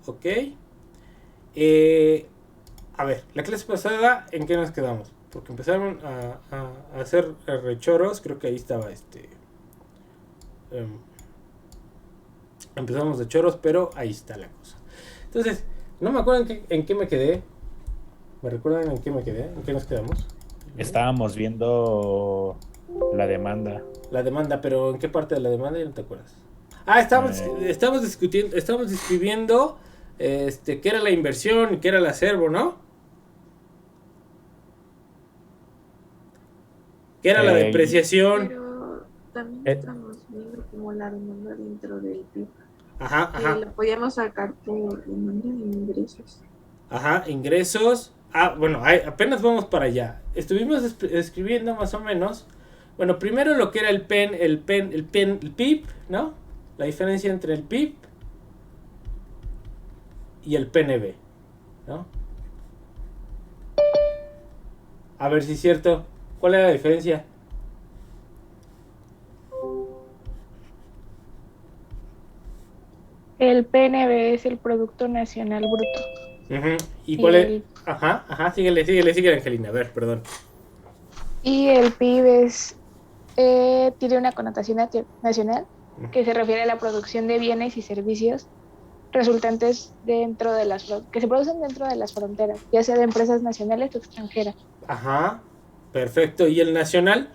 Ok. A ver, la clase pasada, ¿en qué nos quedamos? Porque empezaron a hacer rechoros. Creo que ahí estaba em, empezamos de choros, pero ahí está la cosa. Entonces, no me acuerdo en qué me quedé. ¿Me recuerdan en qué me quedé? ¿En qué nos quedamos? Estábamos viendo la demanda. La demanda, pero ¿en qué parte de la demanda? Ya no te acuerdas. Ah, Eh, estamos discutiendo, estamos describiendo qué era la inversión y qué era el acervo, ¿no? ¿Qué era la y, depreciación? Pero también eh, estamos viendo como la demanda dentro del PIB, Ajá, que ajá, lo podíamos sacar por demanda de ingresos. ajá, ingresos. Ah, bueno, apenas vamos para allá. Estuvimos escribiendo más o menos. Bueno, primero lo que era el PIB, ¿no? La diferencia entre el PIB y el PNB, ¿no? A ver si es cierto. ¿Cuál era la diferencia? El PNB es el Producto Nacional Bruto. Ujú. ¿Y Y cuál es? el, Ajá, ajá, síguele, Angelina. A ver, perdón. y el PIB tiene una connotación nacional que se refiere a la producción de bienes y servicios resultantes que se producen dentro de las fronteras, ya sea de empresas nacionales o extranjeras. Ajá, perfecto. ¿Y el nacional?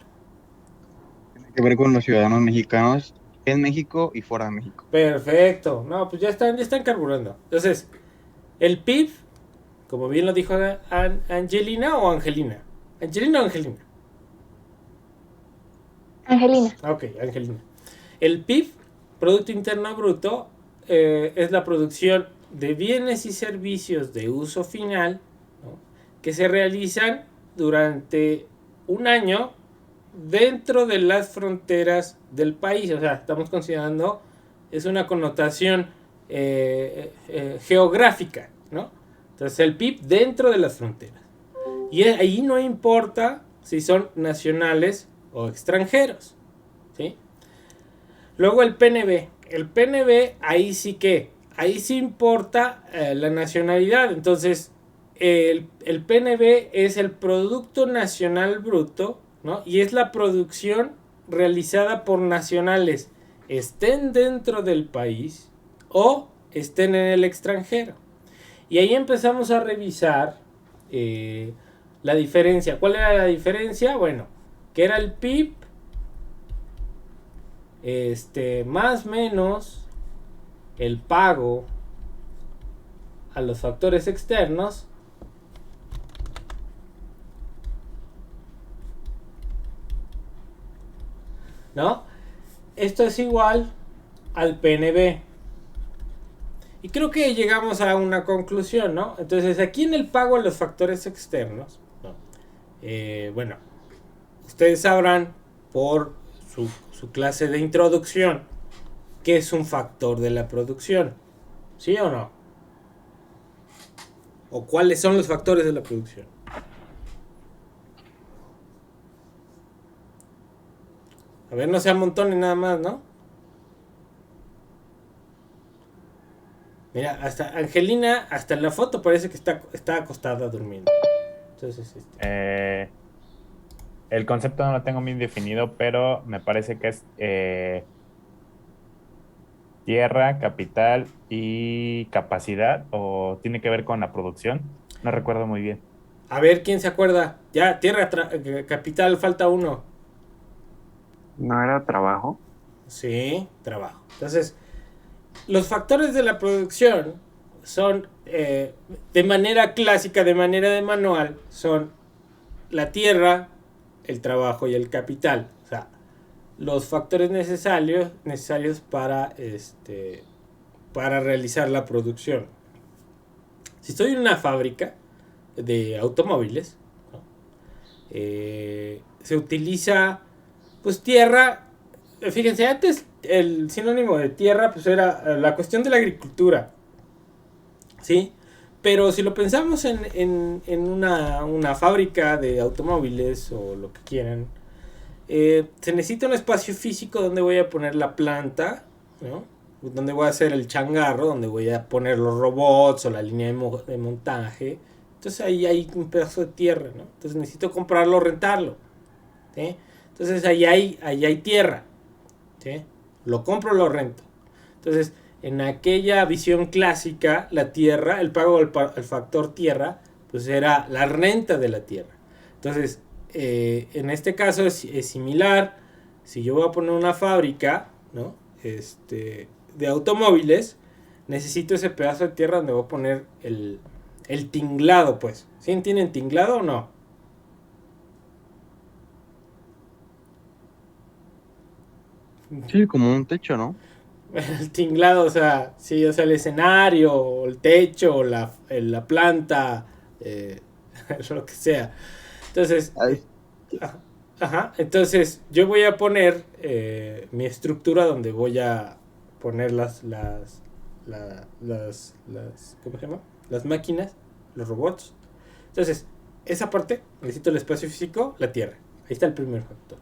Tiene que ver con los ciudadanos mexicanos en México y fuera de México. Perfecto. No, pues ya están carburando. Entonces, el PIB, como bien lo dijo Angelina o Angelina. Angelina o Angelina. Angelina, Ok, Angelina. El PIB, Producto Interno Bruto, es la producción de bienes y servicios de uso final, ¿no? Que se realizan durante un año dentro de las fronteras del país. O sea, estamos considerando, es una connotación geográfica, ¿no? Entonces el PIB dentro de las fronteras. Y ahí no importa si son nacionales o extranjeros, ¿sí? Luego el PNB. El PNB, ahí sí importa la nacionalidad. Entonces, el PNB es el Producto Nacional Bruto, ¿no? Y es la producción realizada por nacionales, estén dentro del país o estén en el extranjero. Y ahí empezamos a revisar la diferencia. ¿Cuál era la diferencia? Bueno, que era el PIB más menos el pago a los factores externos, ¿no? Esto es igual al PNB. Y creo que llegamos a una conclusión, ¿no? Entonces aquí en el pago a los factores externos, ¿no? Bueno, ustedes sabrán por su clase de introducción qué es un factor de la producción, ¿sí o no? ¿O cuáles son los factores de la producción? A ver, no se amontonen nada más, ¿no? Mira, hasta Angelina, hasta en la foto parece que está acostada durmiendo. Entonces, eh, el concepto no lo tengo bien definido, pero me parece que es tierra, capital y capacidad, o tiene que ver con la producción. No recuerdo muy bien. a ver quién se acuerda. Ya, tierra, capital, falta uno. ¿No era trabajo? Sí, trabajo. Entonces, los factores de la producción son, de manera clásica, de manera de manual, son la tierra, el trabajo y el capital. O sea, los factores necesarios para realizar la producción. Si estoy en una fábrica de automóviles, ¿no? Se utiliza pues tierra. Fíjense, antes el sinónimo de tierra pues era la cuestión de la agricultura, ¿sí? Pero si lo pensamos en una fábrica de automóviles o lo que quieran, se necesita un espacio físico donde voy a poner la planta, ¿no? donde voy a hacer el changarro, donde voy a poner los robots o la línea de montaje. Entonces ahí hay un pedazo de tierra, ¿no? Entonces necesito comprarlo o rentarlo, ¿sí? Entonces ahí hay tierra, ¿sí? Lo compro o lo rento. Entonces, en aquella visión clásica, la tierra, el pago al factor tierra, pues era la renta de la tierra. Entonces, en este caso es similar. Si yo voy a poner una fábrica, ¿no? De automóviles, necesito ese pedazo de tierra donde voy a poner el tinglado, pues. ¿Sí entienden tinglado o no? Sí, como un techo, ¿no? El tinglado, o sea, sí, o sea, el escenario, o el techo, o la planta, lo que sea. Entonces, Ay, ajá, entonces yo voy a poner mi estructura donde voy a poner las ¿cómo se llama? Las máquinas, los robots. Entonces, esa parte, necesito el espacio físico, la tierra. Ahí está el primer factor.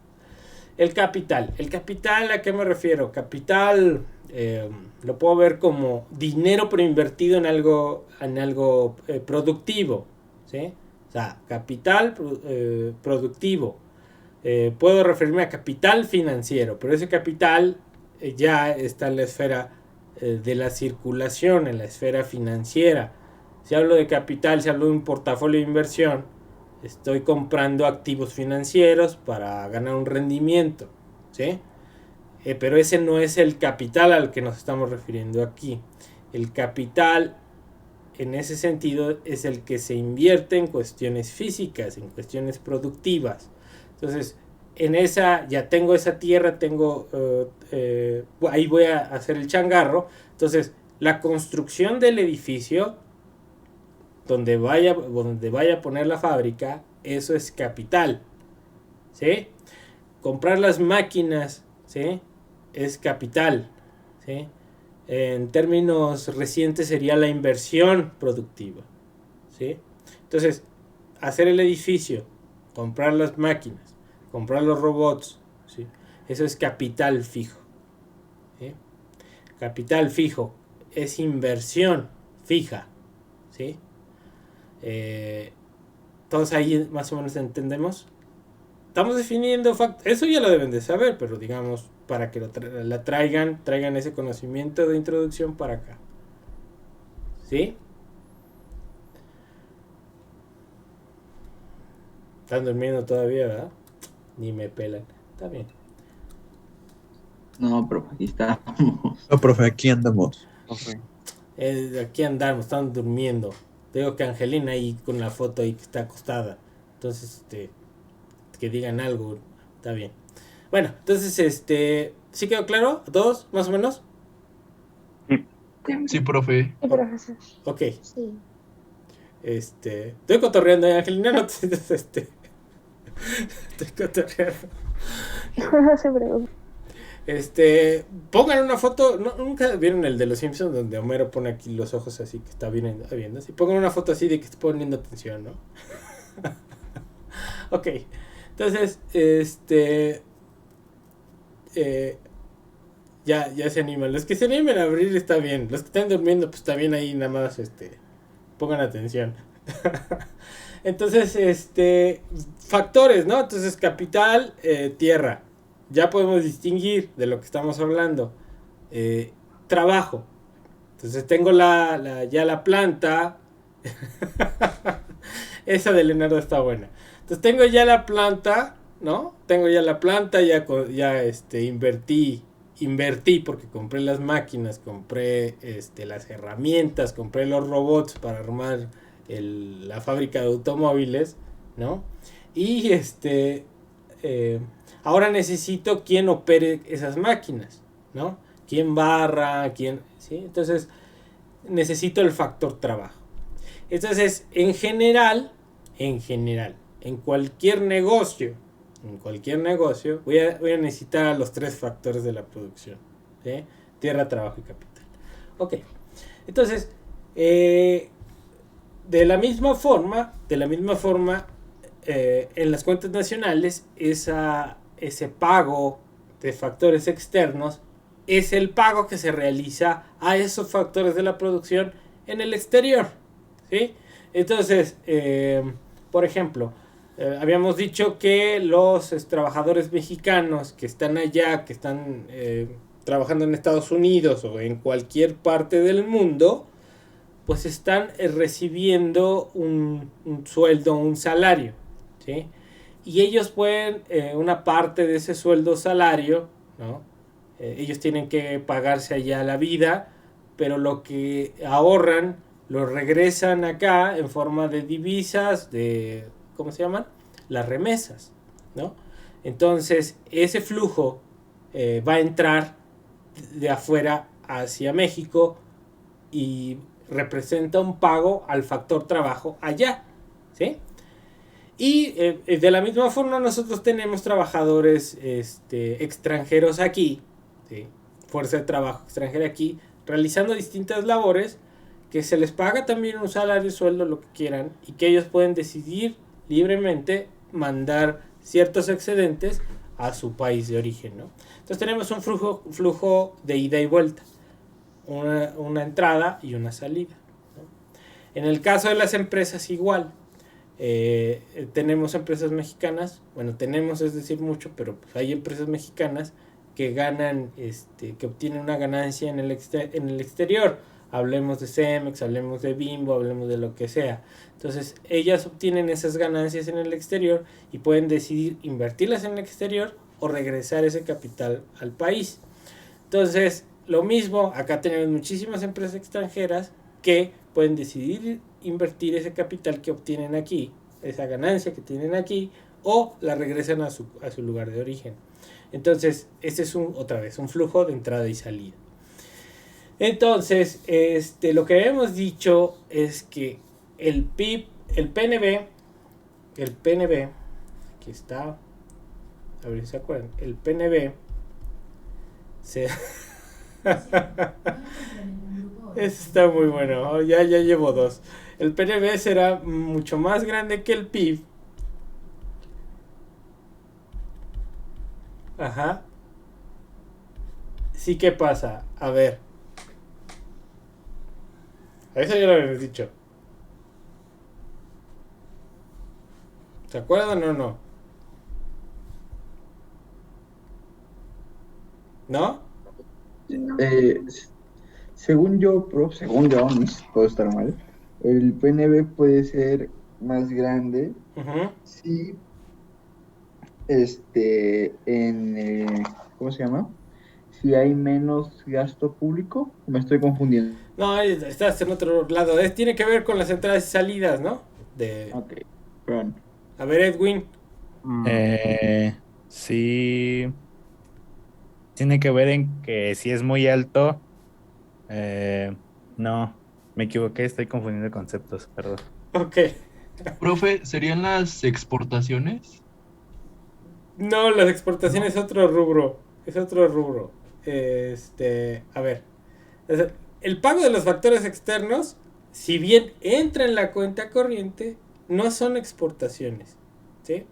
El capital. ¿El capital a qué me refiero? Capital lo puedo ver como dinero pero invertido en algo productivo, ¿sí? O sea, capital productivo. Puedo referirme a capital financiero, pero ese capital ya está en la esfera de la circulación, en la esfera financiera. Si hablo de capital, si hablo de un portafolio de inversión, estoy comprando activos financieros para ganar un rendimiento, ¿sí? Pero ese no es el capital al que nos estamos refiriendo aquí. El capital, en ese sentido, es el que se invierte en cuestiones físicas, en cuestiones productivas. Entonces, en esa, ya tengo esa tierra, ahí voy a hacer el changarro. Entonces, la construcción del edificio donde vaya a poner la fábrica, eso es capital, ¿sí? Comprar las máquinas, ¿sí? Es capital, ¿sí? En términos recientes sería la inversión productiva, ¿sí? Entonces, hacer el edificio, comprar las máquinas, comprar los robots, ¿sí? Eso es capital fijo, ¿sí? Capital fijo es inversión fija, ¿sí? Todos ahí más o menos entendemos. Estamos definiendo eso ya lo deben de saber, pero digamos para que traigan ese conocimiento de introducción para acá, ¿sí? Están durmiendo todavía, ¿verdad? Ni me pelan. Está bien. No, pero aquí estamos. No, profe, aquí andamos. profe. Aquí andamos, están durmiendo. Te digo que Angelina ahí con la foto ahí que está acostada. Entonces, que digan algo. Está bien. Bueno, entonces, ¿sí quedó claro? ¿A todos, más o menos? Sí, profe. Sí, profesor. Ok. Sí. Estoy cotorreando, Angelina, no te... estoy cotorreando. No se preocupe. Pongan una foto. ¿Nunca vieron el de los Simpsons donde Homero pone aquí los ojos así que está viendo así? Pongan una foto así de que está poniendo atención, ¿no? Ok. Entonces, ya se animan. Los que se animen a abrir está bien. Los que están durmiendo, pues está bien ahí, nada más pongan atención. Entonces, factores, ¿no? Entonces, capital, tierra. Ya podemos distinguir de lo que estamos hablando. Trabajo. Entonces tengo ya la planta. Esa de Leonardo está buena. Entonces tengo ya la planta, ¿no? Tengo ya la planta, ya invertí porque compré las máquinas, compré las herramientas, compré los robots para armar la fábrica de automóviles, ¿no? Y ahora necesito quien opere esas máquinas, ¿no? Quién barra, ¿sí? Entonces, necesito el factor trabajo. Entonces, en general, en cualquier negocio, voy a necesitar a los tres factores de la producción, ¿sí? Tierra, trabajo y capital. Ok. Entonces, de la misma forma, en las cuentas nacionales, ese pago de factores externos es el pago que se realiza a esos factores de la producción en el exterior, ¿sí? Entonces, por ejemplo, habíamos dicho que los trabajadores mexicanos que están allá, que están trabajando en Estados Unidos o en cualquier parte del mundo, pues están recibiendo un sueldo, un salario, ¿sí? Y ellos pueden, una parte de ese sueldo salario, ¿no? Ellos tienen que pagarse allá la vida, pero lo que ahorran lo regresan acá en forma de divisas, de, ¿cómo se llaman? Las remesas, ¿no? Entonces, ese flujo va a entrar de afuera hacia México y representa un pago al factor trabajo allá, ¿sí? Y de la misma forma nosotros tenemos trabajadores extranjeros aquí, ¿sí? Fuerza de trabajo extranjera aquí, realizando distintas labores que se les paga también un salario, sueldo, lo que quieran, y que ellos pueden decidir libremente mandar ciertos excedentes a su país de origen, ¿no? Entonces tenemos un flujo de ida y vuelta, una entrada y una salida, ¿no? En el caso de las empresas igual, tenemos empresas mexicanas, bueno, tenemos es decir mucho, pero pues hay empresas mexicanas que ganan, que obtienen una ganancia en el exterior. Hablemos de Cemex, hablemos de Bimbo, hablemos de lo que sea. Entonces, ellas obtienen esas ganancias en el exterior y pueden decidir invertirlas en el exterior o regresar ese capital al país. Entonces, lo mismo, acá tenemos muchísimas empresas extranjeras que pueden decidir invertir ese capital que obtienen aquí, esa ganancia que tienen aquí, o la regresan a su lugar de origen. Entonces, este es otra vez un flujo de entrada y salida. Entonces, lo que habíamos dicho es que el PIB, el PNB, aquí está, a ver si se acuerdan, el PNB se... Está muy bueno, ya llevo 2. El PNB será mucho más grande que el PIB. Ajá. Sí, ¿qué pasa? A ver. A eso ya lo habíamos dicho. ¿Se acuerdan o no? ¿No? No. Según yo, no sé si puedo estar mal, el PNB puede ser más grande Ujú. si ¿cómo se llama? Si hay menos gasto público. Me estoy confundiendo. No, estás en otro lado. Tiene que ver con las entradas y salidas, ¿no? Ok, perdón. A ver, Edwin. Sí. Tiene que ver en que si es muy alto. No, me equivoqué, estoy confundiendo conceptos, perdón. Ok. Profe, ¿serían las exportaciones? No, las exportaciones es otro rubro. Es otro rubro. A ver. El pago de los factores externos, si bien entra en la cuenta corriente, no son exportaciones, ¿sí?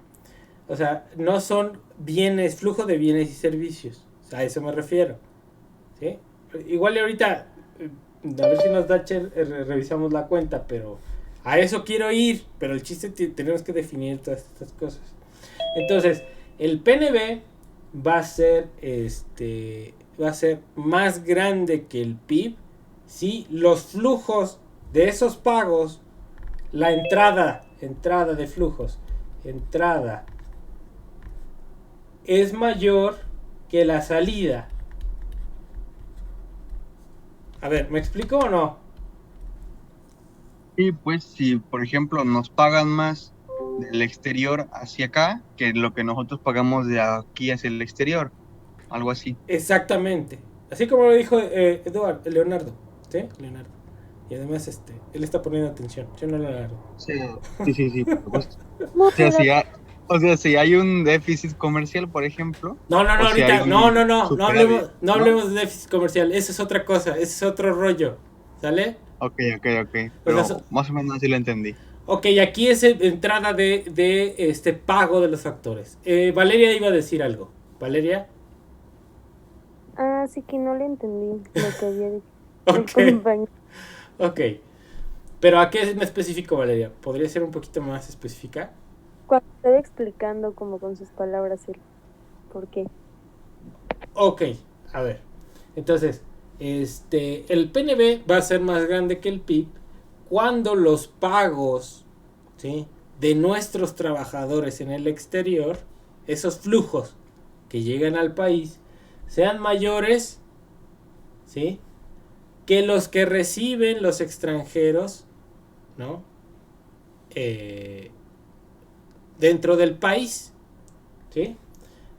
O sea, no son bienes, flujo de bienes y servicios. O sea, a eso me refiero, ¿sí? Igual y ahorita, a ver si nos da revisamos la cuenta, pero a eso quiero ir. Pero el chiste tenemos que definir todas estas cosas. Entonces, el PNB va a ser más grande que el PIB si los flujos de esos pagos, la entrada de flujos, es mayor que la salida. A ver, ¿me explico o no? Y pues si, por ejemplo, nos pagan más del exterior hacia acá que lo que nosotros pagamos de aquí hacia el exterior, algo así. Exactamente. Así como lo dijo Leonardo. ¿Sí? Leonardo. Y además él está poniendo atención. Yo no, Leonardo. Sí, por supuesto. O sea, si hay un déficit comercial, por ejemplo. No, o si ahorita, hay un no superávit, hablemos de déficit comercial. Eso es otra cosa, ese es otro rollo. ¿Sale? Ok. Pero O sea, más o menos así lo entendí. Ok, aquí es entrada de pago de los factores. Valeria iba a decir algo. ¿Valeria? así que no le entendí lo que había dicho Ok. el compañero. Ok. Pero ¿a qué en específico, Valeria? ¿Podría ser un poquito más específica? Cuando estaba explicando como con sus palabras el por qué. Ok, a ver. Entonces, el PNB va a ser más grande que el PIB cuando los pagos, ¿sí?, de nuestros trabajadores en el exterior, esos flujos que llegan al país, sean mayores, ¿sí?, que los que reciben los extranjeros, ¿no?, dentro del país, ¿sí?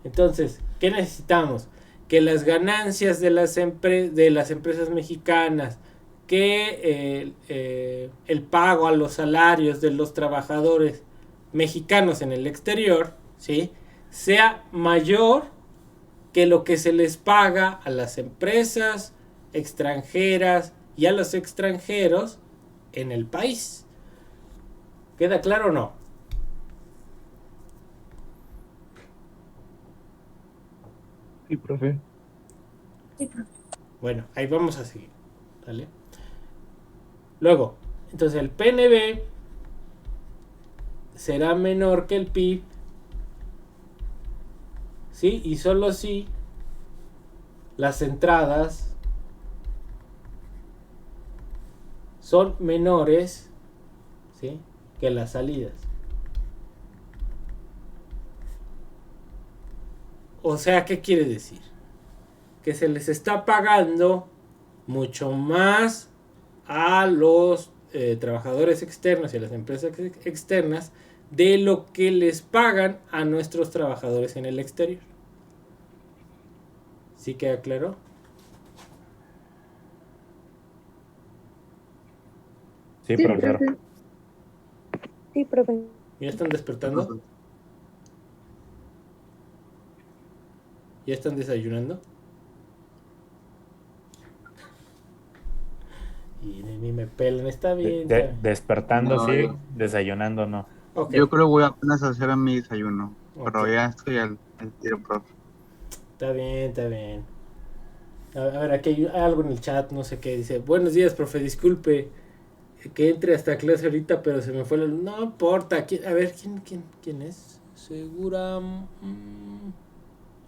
Entonces, ¿qué necesitamos? Que las ganancias de las empresas mexicanas, que el pago a los salarios de los trabajadores mexicanos en el exterior, ¿sí?, sea mayor que lo que se les paga a las empresas extranjeras y a los extranjeros en el país. ¿Queda claro o no? Sí, profe. Bueno, ahí vamos a seguir, ¿vale? Luego, entonces el PNB será menor que el PIB, ¿sí? Y solo si las entradas son menores, ¿sí?, que las salidas. O sea, ¿qué quiere decir? Que se les está pagando mucho más a los trabajadores externos y a las empresas externas de lo que les pagan a nuestros trabajadores en el exterior. ¿Sí queda claro? Sí, Sí, profesor. profe. Sí, profe. ¿Ya están despertando? ¿Ya están desayunando? Y ni me pelan, está bien. Está bien. Despertando, No, sí, yo- desayunando, no. Ok, Yo creo que voy apenas a hacer mi desayuno, pero ok, ya estoy al tiro, profe. está bien, está bien. A ver, aquí hay algo en el chat, no sé qué, dice: buenos días, profe, disculpe que entre hasta clase ahorita, pero se me fue la luz. No importa, a ver, ¿quién es? Segura...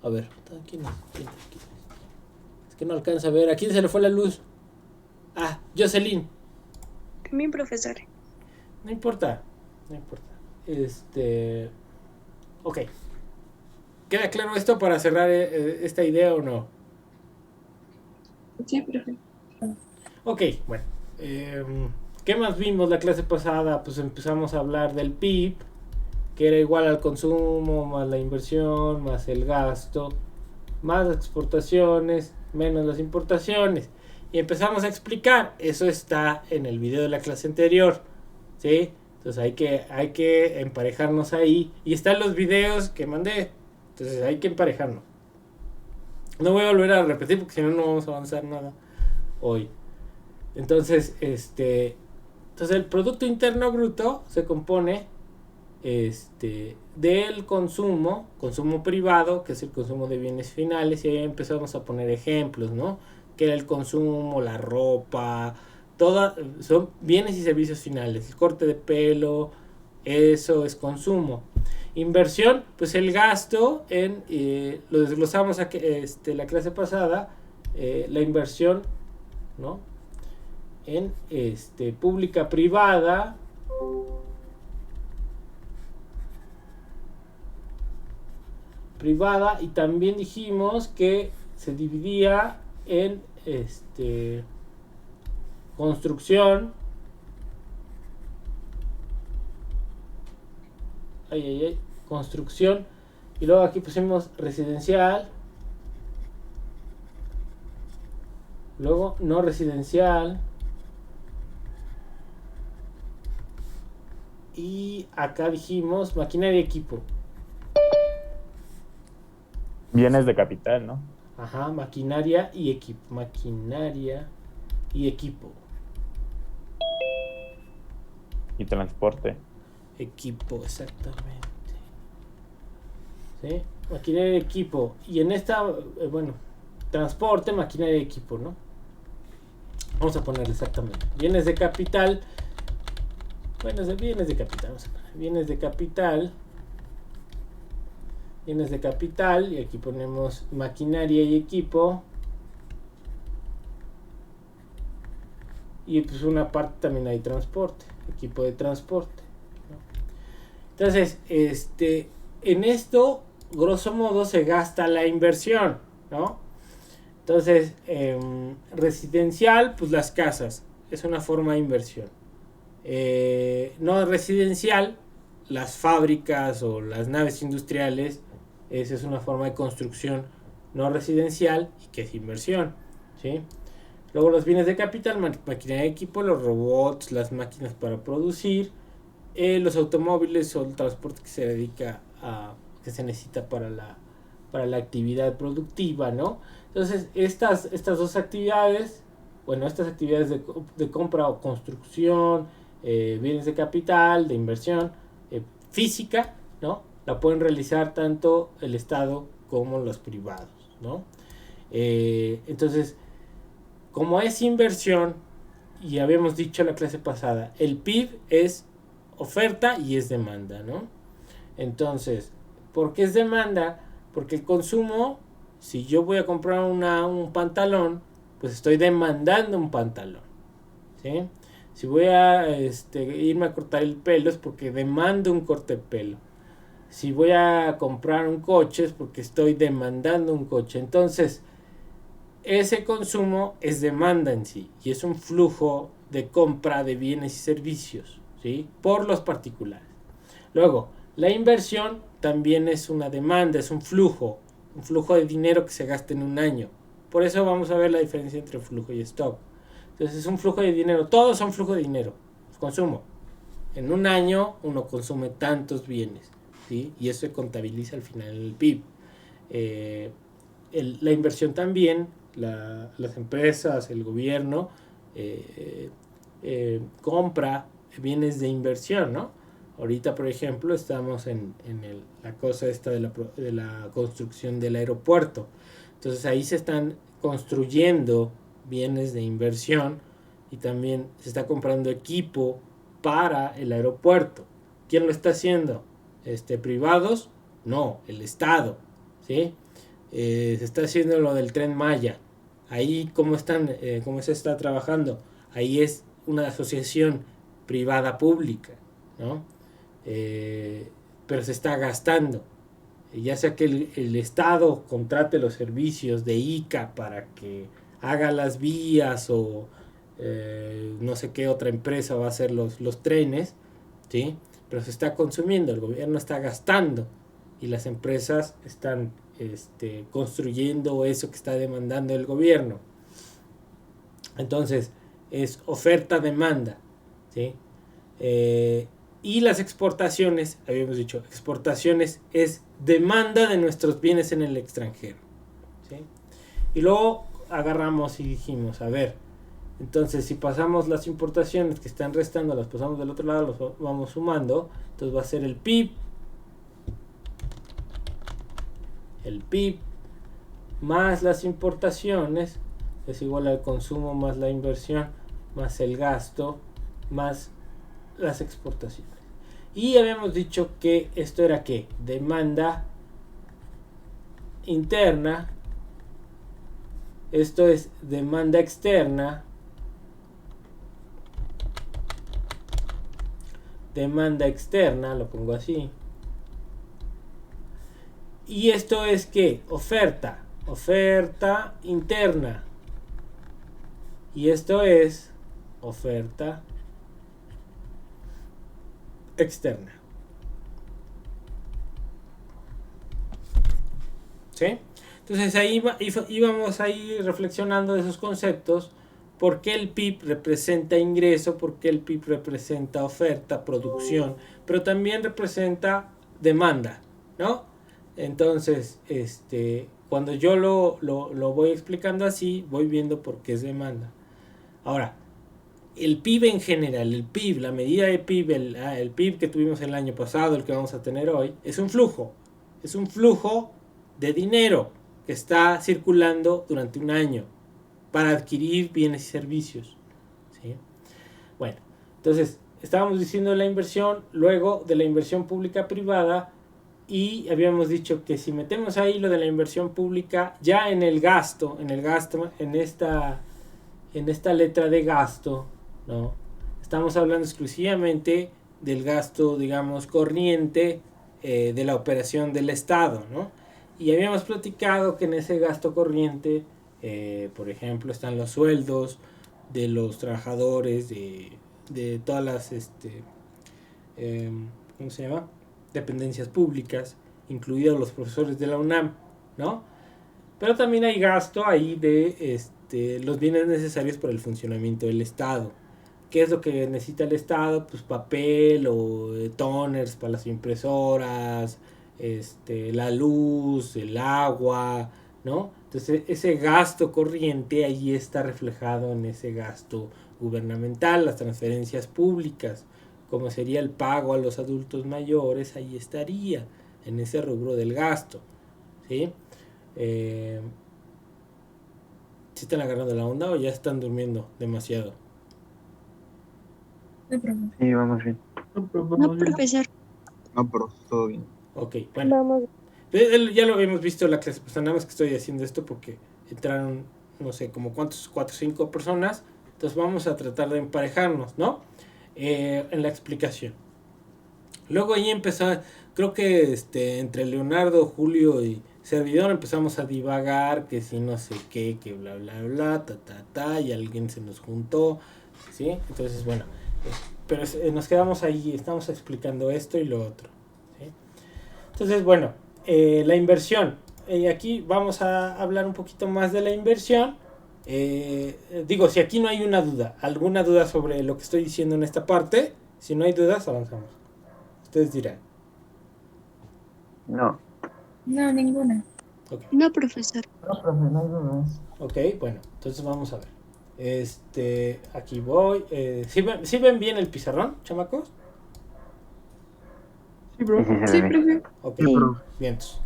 A ver, ¿quién es? Es que no alcanza a ver, ¿a quién se le fue la luz? Ah, Jocelyn. Mi profesor. No importa, no importa. Ok. ¿Queda claro esto para cerrar esta idea o no? Sí, profe. Ok, bueno. ¿Qué más vimos la clase pasada? Pues empezamos a hablar del PIB, que era igual al consumo, más la inversión, más el gasto, más las exportaciones, menos las importaciones. Y empezamos a explicar, eso está en el video de la clase anterior, ¿sí? Entonces hay que emparejarnos ahí. Y están los videos que mandé, entonces hay que emparejarnos. No voy a volver a repetir porque si no, no vamos a avanzar nada hoy. Entonces, el Producto Interno Bruto se compone del consumo privado, que es el consumo de bienes finales, y ahí empezamos a poner ejemplos, ¿no? Que era el consumo, la ropa, son bienes y servicios finales, el corte de pelo, eso es consumo. Inversión, pues el gasto lo desglosamos aquí, la clase pasada, la inversión, ¿no?, en pública, privada, y también dijimos que se dividía en construcción, construcción, y luego aquí pusimos residencial, luego no residencial, y acá dijimos maquinaria y equipo. Bienes de capital, ¿no? Ajá, maquinaria y equipo. Maquinaria y equipo. Y transporte. Equipo, exactamente. ¿Sí? Maquinaria y equipo. Y en esta, bueno, transporte, maquinaria y equipo, ¿no? Vamos a ponerle exactamente. Bienes de capital. Bueno, bienes de capital. Vamos a poner bienes de capital. Bienes de capital. Y aquí ponemos maquinaria y equipo. Y pues una parte también hay transporte. Equipo de transporte, ¿no? Entonces, en esto, grosso modo, se gasta la inversión, ¿no? Entonces, residencial, pues las casas, es una forma de inversión. No residencial, las fábricas o las naves industriales, esa es una forma de construcción no residencial y que es inversión, ¿sí? Luego los bienes de capital, maquinaria de equipo, los robots, las máquinas para producir, los automóviles o el transporte que se dedica a, que se necesita para la actividad productiva, ¿no? Entonces, estas dos actividades, bueno, estas actividades de compra o construcción, bienes de capital, de inversión física, ¿no? La pueden realizar tanto el Estado como los privados, ¿no? Entonces, como es inversión, y habíamos dicho en la clase pasada, el PIB es oferta y es demanda, ¿no? Entonces, ¿por qué es demanda? Porque el consumo, si yo voy a comprar un pantalón, pues estoy demandando un pantalón, ¿sí? Si voy a irme a cortar el pelo es porque demando un corte de pelo. Si voy a comprar un coche es porque estoy demandando un coche. Entonces, ese consumo es demanda en sí y es un flujo de compra de bienes y servicios, ¿sí? Por los particulares. Luego, la inversión también es una demanda, es un flujo de dinero que se gasta en un año. Por eso vamos a ver la diferencia entre flujo y stock. Entonces es un flujo de dinero, todos son flujo de dinero, consumo. En un año uno consume tantos bienes, ¿sí? Y eso se contabiliza al final en el PIB. La inversión también, las empresas, el gobierno compra bienes de inversión, ¿no? Ahorita, por ejemplo, estamos en la cosa esta de la construcción del aeropuerto. Entonces ahí se están construyendo bienes de inversión y también se está comprando equipo para el aeropuerto. ¿Quién lo está haciendo? ¿Privados? No, el Estado, ¿sí? Se está haciendo lo del Tren Maya. Ahí, ¿cómo se está trabajando? Ahí es una asociación privada-pública, ¿no? Pero se está gastando. Ya sea que el Estado contrate los servicios de ICA para que haga las vías o no sé qué otra empresa va a hacer los trenes, ¿sí? Pero se está consumiendo, el gobierno está gastando y las empresas están construyendo eso que está demandando el gobierno. Entonces es oferta-demanda, ¿sí? Y las exportaciones, habíamos dicho, exportaciones es demanda de nuestros bienes en el extranjero, ¿sí? Y luego agarramos y dijimos, a ver, entonces si pasamos las importaciones que están restando, las pasamos del otro lado, los vamos sumando, entonces va a ser el PIB más las importaciones es igual al consumo más la inversión más el gasto más las exportaciones. Y habíamos dicho que esto era ¿qué? Demanda interna, esto es demanda externa, lo pongo así. Y esto es ¿qué? Oferta interna. Y esto es oferta externa. ¿Sí? Entonces ahí íbamos ahí reflexionando de esos conceptos. ¿Por qué el PIB representa ingreso? ¿Por qué el PIB representa oferta, producción? Pero también representa demanda, ¿no? Entonces, cuando yo lo voy explicando así, voy viendo por qué es demanda. Ahora, el PIB en general, la medida de PIB, el PIB que tuvimos el año pasado, el que vamos a tener hoy, es un flujo de dinero que está circulando durante un año para adquirir bienes y servicios. ¿Sí? Bueno, entonces estábamos diciendo de la inversión, luego de la inversión pública-privada, y habíamos dicho que si metemos ahí lo de la inversión pública, ya en esta letra de gasto, ¿no? Estamos hablando exclusivamente del gasto, digamos, corriente de la operación del Estado, ¿no? Y habíamos platicado que en ese gasto corriente, por ejemplo, están los sueldos de los trabajadores de todas las, ¿cómo se llama? Dependencias públicas, incluidos los profesores de la UNAM, ¿no? Pero también hay gasto ahí de los bienes necesarios para el funcionamiento del Estado. ¿Qué es lo que necesita el Estado? Pues papel o toners para las impresoras, la luz, el agua, ¿no? Entonces ese gasto corriente ahí está reflejado en ese gasto gubernamental, las transferencias públicas, como sería el pago a los adultos mayores, ahí estaría, en ese rubro del gasto, ¿sí? ¿Sí están agarrando la onda o ya están durmiendo demasiado? Sí, vamos bien. No, profesor. No, pero todo bien. Ok, bueno. Vamos. Ya lo habíamos visto en la clase, pues nada más que estoy haciendo esto porque entraron, no sé, como cuántos, 4 o 5 personas. Entonces vamos a tratar de emparejarnos, ¿no? En la explicación. Luego ahí empezó, creo que entre Leonardo, Julio y servidor empezamos a divagar, que si no sé qué, que bla bla bla, y alguien se nos juntó, ¿sí? Entonces, bueno, pero nos quedamos ahí, estamos explicando esto y lo otro, ¿sí? Entonces, bueno, la inversión. Aquí vamos a hablar un poquito más de la inversión. Digo, si aquí no hay alguna duda sobre lo que estoy diciendo en esta parte, si no hay dudas, avanzamos. Ustedes dirán. No. No, ninguna. Okay. No, profesor. No, profe, no hay dudas. Ok, bueno, entonces vamos a ver. Aquí voy. ¿Sí ven bien el pizarrón, chamacos? Sí, profe. Sí, profe. Ok, Sí, profe. vientos.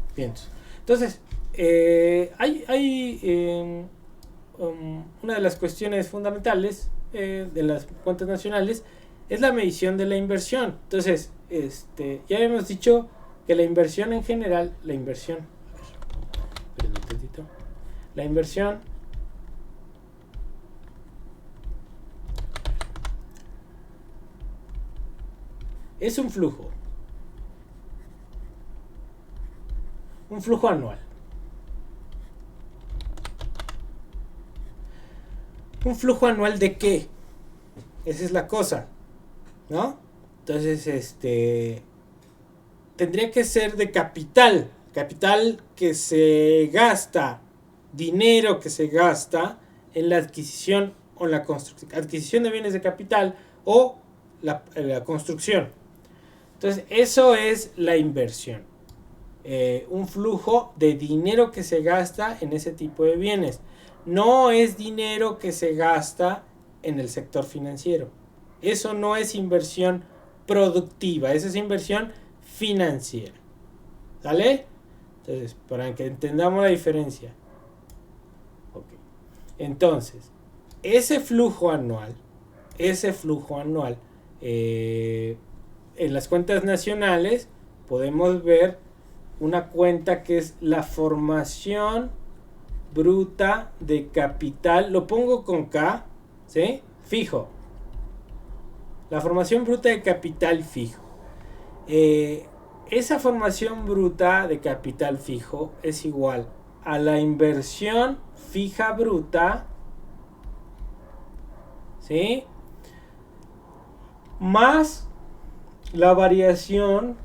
Entonces, hay una de las cuestiones fundamentales de las cuentas nacionales es la medición de la inversión. Entonces, ya habíamos dicho que la inversión en general, la inversión es un flujo anual. ¿Un flujo anual de qué? Esa es la cosa, ¿no? Entonces, tendría que ser de capital que se gasta, dinero que se gasta en la adquisición o la construcción, adquisición de bienes de capital o la construcción. Entonces, eso es la inversión. Un flujo de dinero que se gasta en ese tipo de bienes. No es dinero que se gasta en el sector financiero. Eso no es inversión productiva, eso es inversión financiera. ¿Sale? Entonces, para que entendamos la diferencia. Okay. Entonces, ese flujo anual, en las cuentas nacionales podemos ver una cuenta que es la formación bruta de capital, lo pongo con K, ¿sí? Fijo. La formación bruta de capital fijo. Esa formación bruta de capital fijo es igual a la inversión fija bruta, ¿sí? Más la variación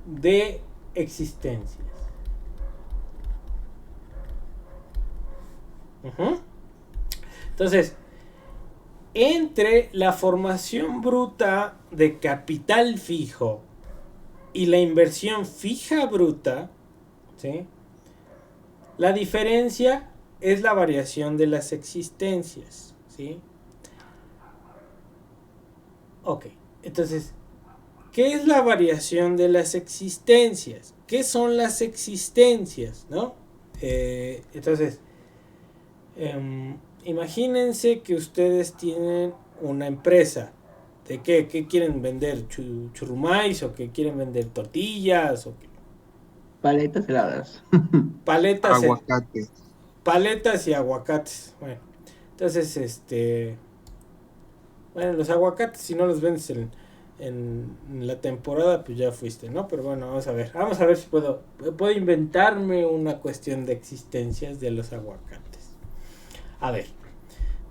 de existencias. Entonces, entre la formación bruta de capital fijo y la inversión fija bruta, ¿sí? La diferencia es la variación de las existencias, ¿sí? Ok, entonces, ¿Qué es la variación de las existencias? ¿Qué son las existencias? ¿No? Entonces, imagínense que ustedes tienen una empresa. ¿De qué? ¿Qué quieren vender? ¿Churrumais? ¿O que quieren vender tortillas? ¿O qué? Paletas heladas. Aguacate. Paletas y aguacates. Bueno, entonces, bueno, los aguacates, si no los vendes en la temporada, pues ya fuiste, ¿no? Pero bueno, vamos a ver. Vamos a ver si puedo inventarme una cuestión de existencias de los aguacates. A ver,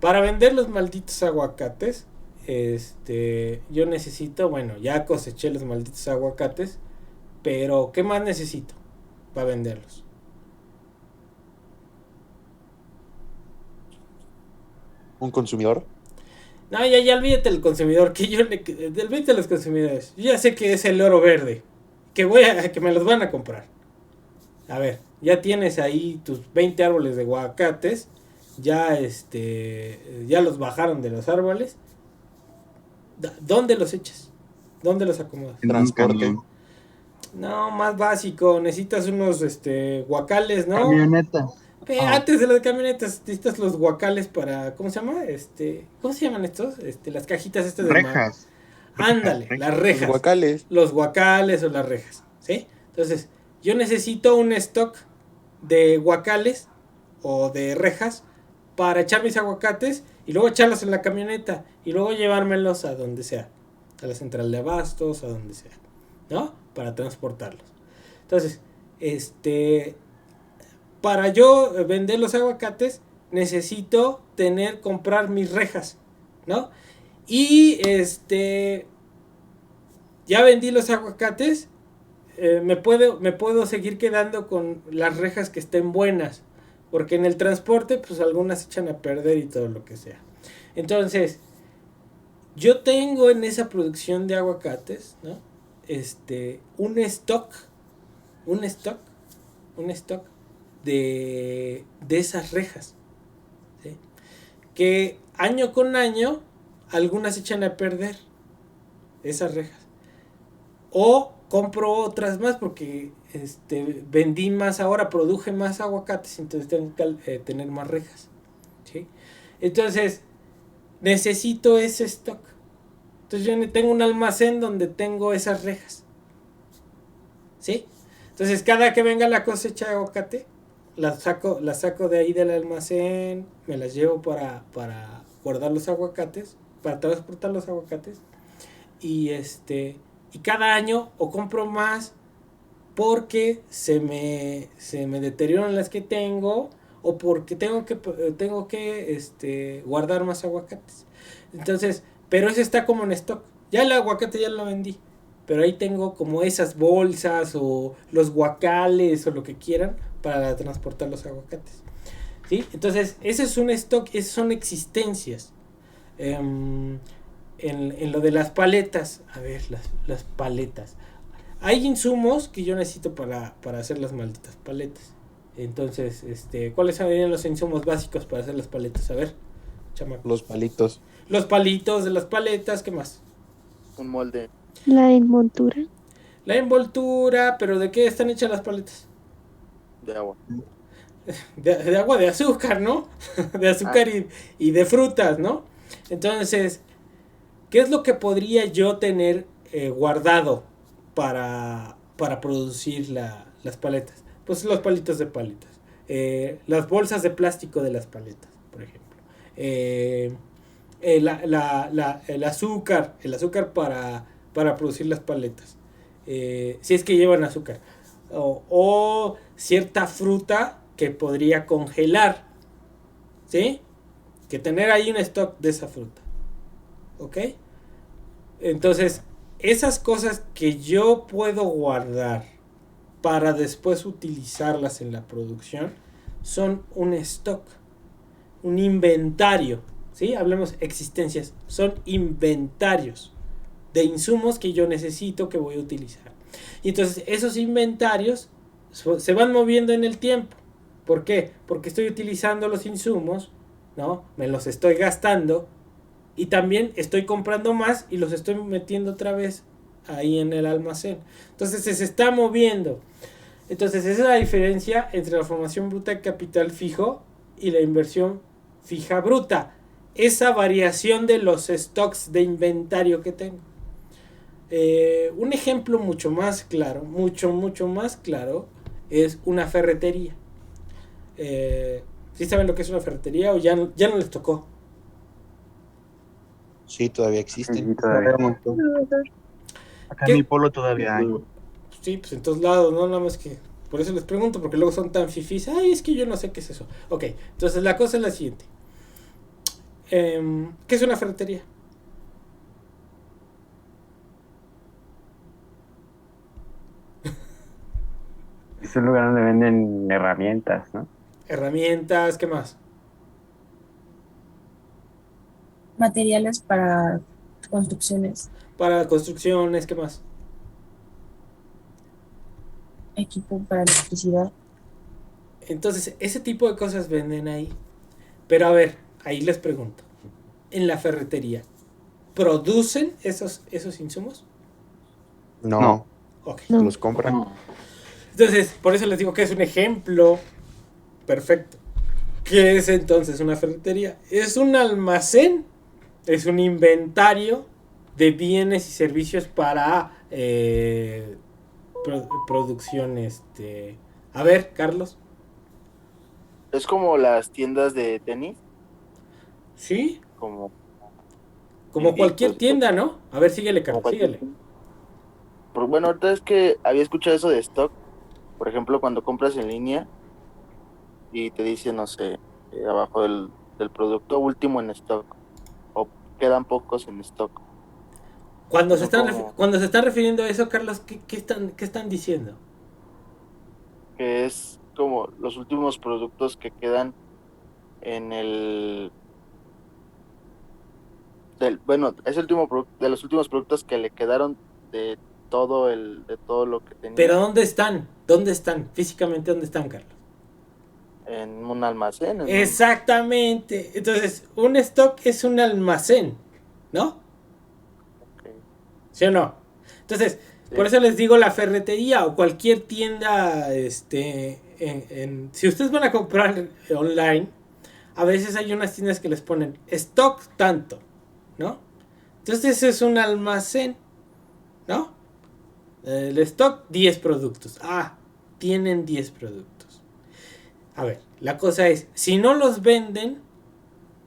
para vender los malditos aguacates, yo necesito, bueno, ya coseché los malditos aguacates, pero ¿qué más necesito para venderlos? ¿Un consumidor? No, ya olvídate del consumidor, olvídate de los consumidores. Yo ya sé que es el oro verde, que me los van a comprar. A ver, ya tienes ahí tus 20 árboles de aguacates, ya los bajaron de los árboles. ¿Dónde los echas? ¿Dónde los acomodas? Transporte. No, más básico, necesitas unos guacales, ¿no? Camioneta. Antes de las camionetas necesitas los guacales para, ¿cómo se llama? ¿Cómo se llaman estos? Las cajitas estas de Rejas. Ándale, las rejas. Los guacales. Los guacales o las rejas, ¿sí? Entonces, yo necesito un stock de guacales o de rejas para echar mis aguacates y luego echarlos en la camioneta y luego llevármelos a donde sea, a la central de abastos, a donde sea, ¿no? Para transportarlos. Entonces, para yo vender los aguacates necesito comprar mis rejas, ¿no? Y ya vendí los aguacates, me puedo seguir quedando con las rejas que estén buenas, porque en el transporte pues algunas se echan a perder y todo lo que sea. Entonces, yo tengo en esa producción de aguacates, ¿no? Un stock de esas rejas, ¿sí? Que año con año algunas se echan a perder esas rejas, o compro otras más porque vendí más ahora, produje más aguacates, entonces tengo que tener más rejas, ¿sí? Entonces necesito ese stock. Entonces yo tengo un almacén donde tengo esas rejas, ¿sí? Entonces cada que venga la cosecha de aguacate, las saco de ahí del almacén, me las llevo para guardar los aguacates, para transportar los aguacates, y cada año o compro más porque se me deterioran las que tengo, o porque tengo que guardar más aguacates. Entonces, pero ese está como en stock. Ya el aguacate ya lo vendí, pero ahí tengo como esas bolsas o los guacales o lo que quieran para transportar los aguacates, ¿sí? Entonces, ese es un stock, esas son existencias. En lo de las paletas, a ver, las paletas. Hay insumos que yo necesito para hacer las malditas paletas. Entonces, ¿cuáles serían los insumos básicos para hacer las paletas? A ver, chamaco. Los palitos. Los palitos de las paletas, ¿qué más? Un molde. La envoltura. La envoltura, pero ¿de qué están hechas las paletas? De agua. De agua, de azúcar, ¿no? De azúcar y de frutas, ¿no? Entonces, ¿qué es lo que podría yo tener guardado para producir las paletas? Pues los palitos de paletas. Las bolsas de plástico de las paletas, por ejemplo. El azúcar para producir las paletas. Si es que llevan azúcar. O cierta fruta que podría congelar, ¿sí? Que tener ahí un stock de esa fruta, ¿ok? Entonces, esas cosas que yo puedo guardar para después utilizarlas en la producción son un stock, un inventario, ¿sí? Hablemos existencias, son inventarios de insumos que yo necesito, que voy a utilizar. Y entonces esos inventarios se van moviendo en el tiempo. ¿Por qué? Porque estoy utilizando los insumos, ¿no? Me los estoy gastando y también estoy comprando más y los estoy metiendo otra vez ahí en el almacén. Entonces se está moviendo. Entonces esa es la diferencia entre la formación bruta de capital fijo y la inversión fija bruta. Esa variación de los stocks de inventario que tengo. Un ejemplo mucho más claro, mucho más claro, es una ferretería. ¿Sí saben lo que es una ferretería o ya no les tocó? Sí, todavía existen. Sí, todavía. Acá en mi pueblo todavía hay. Sí, pues en todos lados, ¿no? Nada más que... Por eso les pregunto, porque luego son tan fifís. Ay, es que yo no sé qué es eso. Ok, entonces la cosa es la siguiente. ¿Qué es una ferretería? Es un lugar donde venden herramientas, ¿no? Herramientas, ¿qué más? Materiales para construcciones, Para construcciones, ¿qué más? equipo para electricidad. Entonces, ese tipo de cosas venden ahí. Pero a ver, ahí les pregunto. En la ferretería, ¿producen esos insumos? No, Ok. los compran. Entonces, por eso les digo que es un ejemplo perfecto. ¿Qué es entonces una ferretería? Es un almacén, es un inventario de bienes y servicios para producción. A ver, Carlos. Es como las tiendas de tenis, ¿Sí? como Como cualquier pues, tienda, ¿no? A ver, síguele, como Carlos, cualquier síguele. tienda. Pero bueno, ahorita es que había escuchado eso de stock. Por ejemplo, cuando compras en línea y te dice, no sé, abajo del producto último en stock, o quedan pocos en stock. Cuando se Eso están, como- cuando se están refiriendo a eso, Carlos, ¿qué están diciendo? Que es como los últimos productos que quedan en bueno, es el último de los últimos productos que le quedaron de de todo lo que tenía Pero ¿dónde están? ¿Dónde están? Físicamente, ¿dónde están, Carlos? en un almacén. Exactamente. Entonces, un stock es un almacén, ¿no? ¿Sí o no? Entonces, Sí. por eso les digo la ferretería o cualquier tienda, si ustedes van a comprar online, a veces hay unas tiendas que les ponen stock tanto, ¿no? Entonces ese es un almacén, ¿no? El stock 10 productos. Ah, tienen 10 productos. A ver, la cosa es, si no los venden,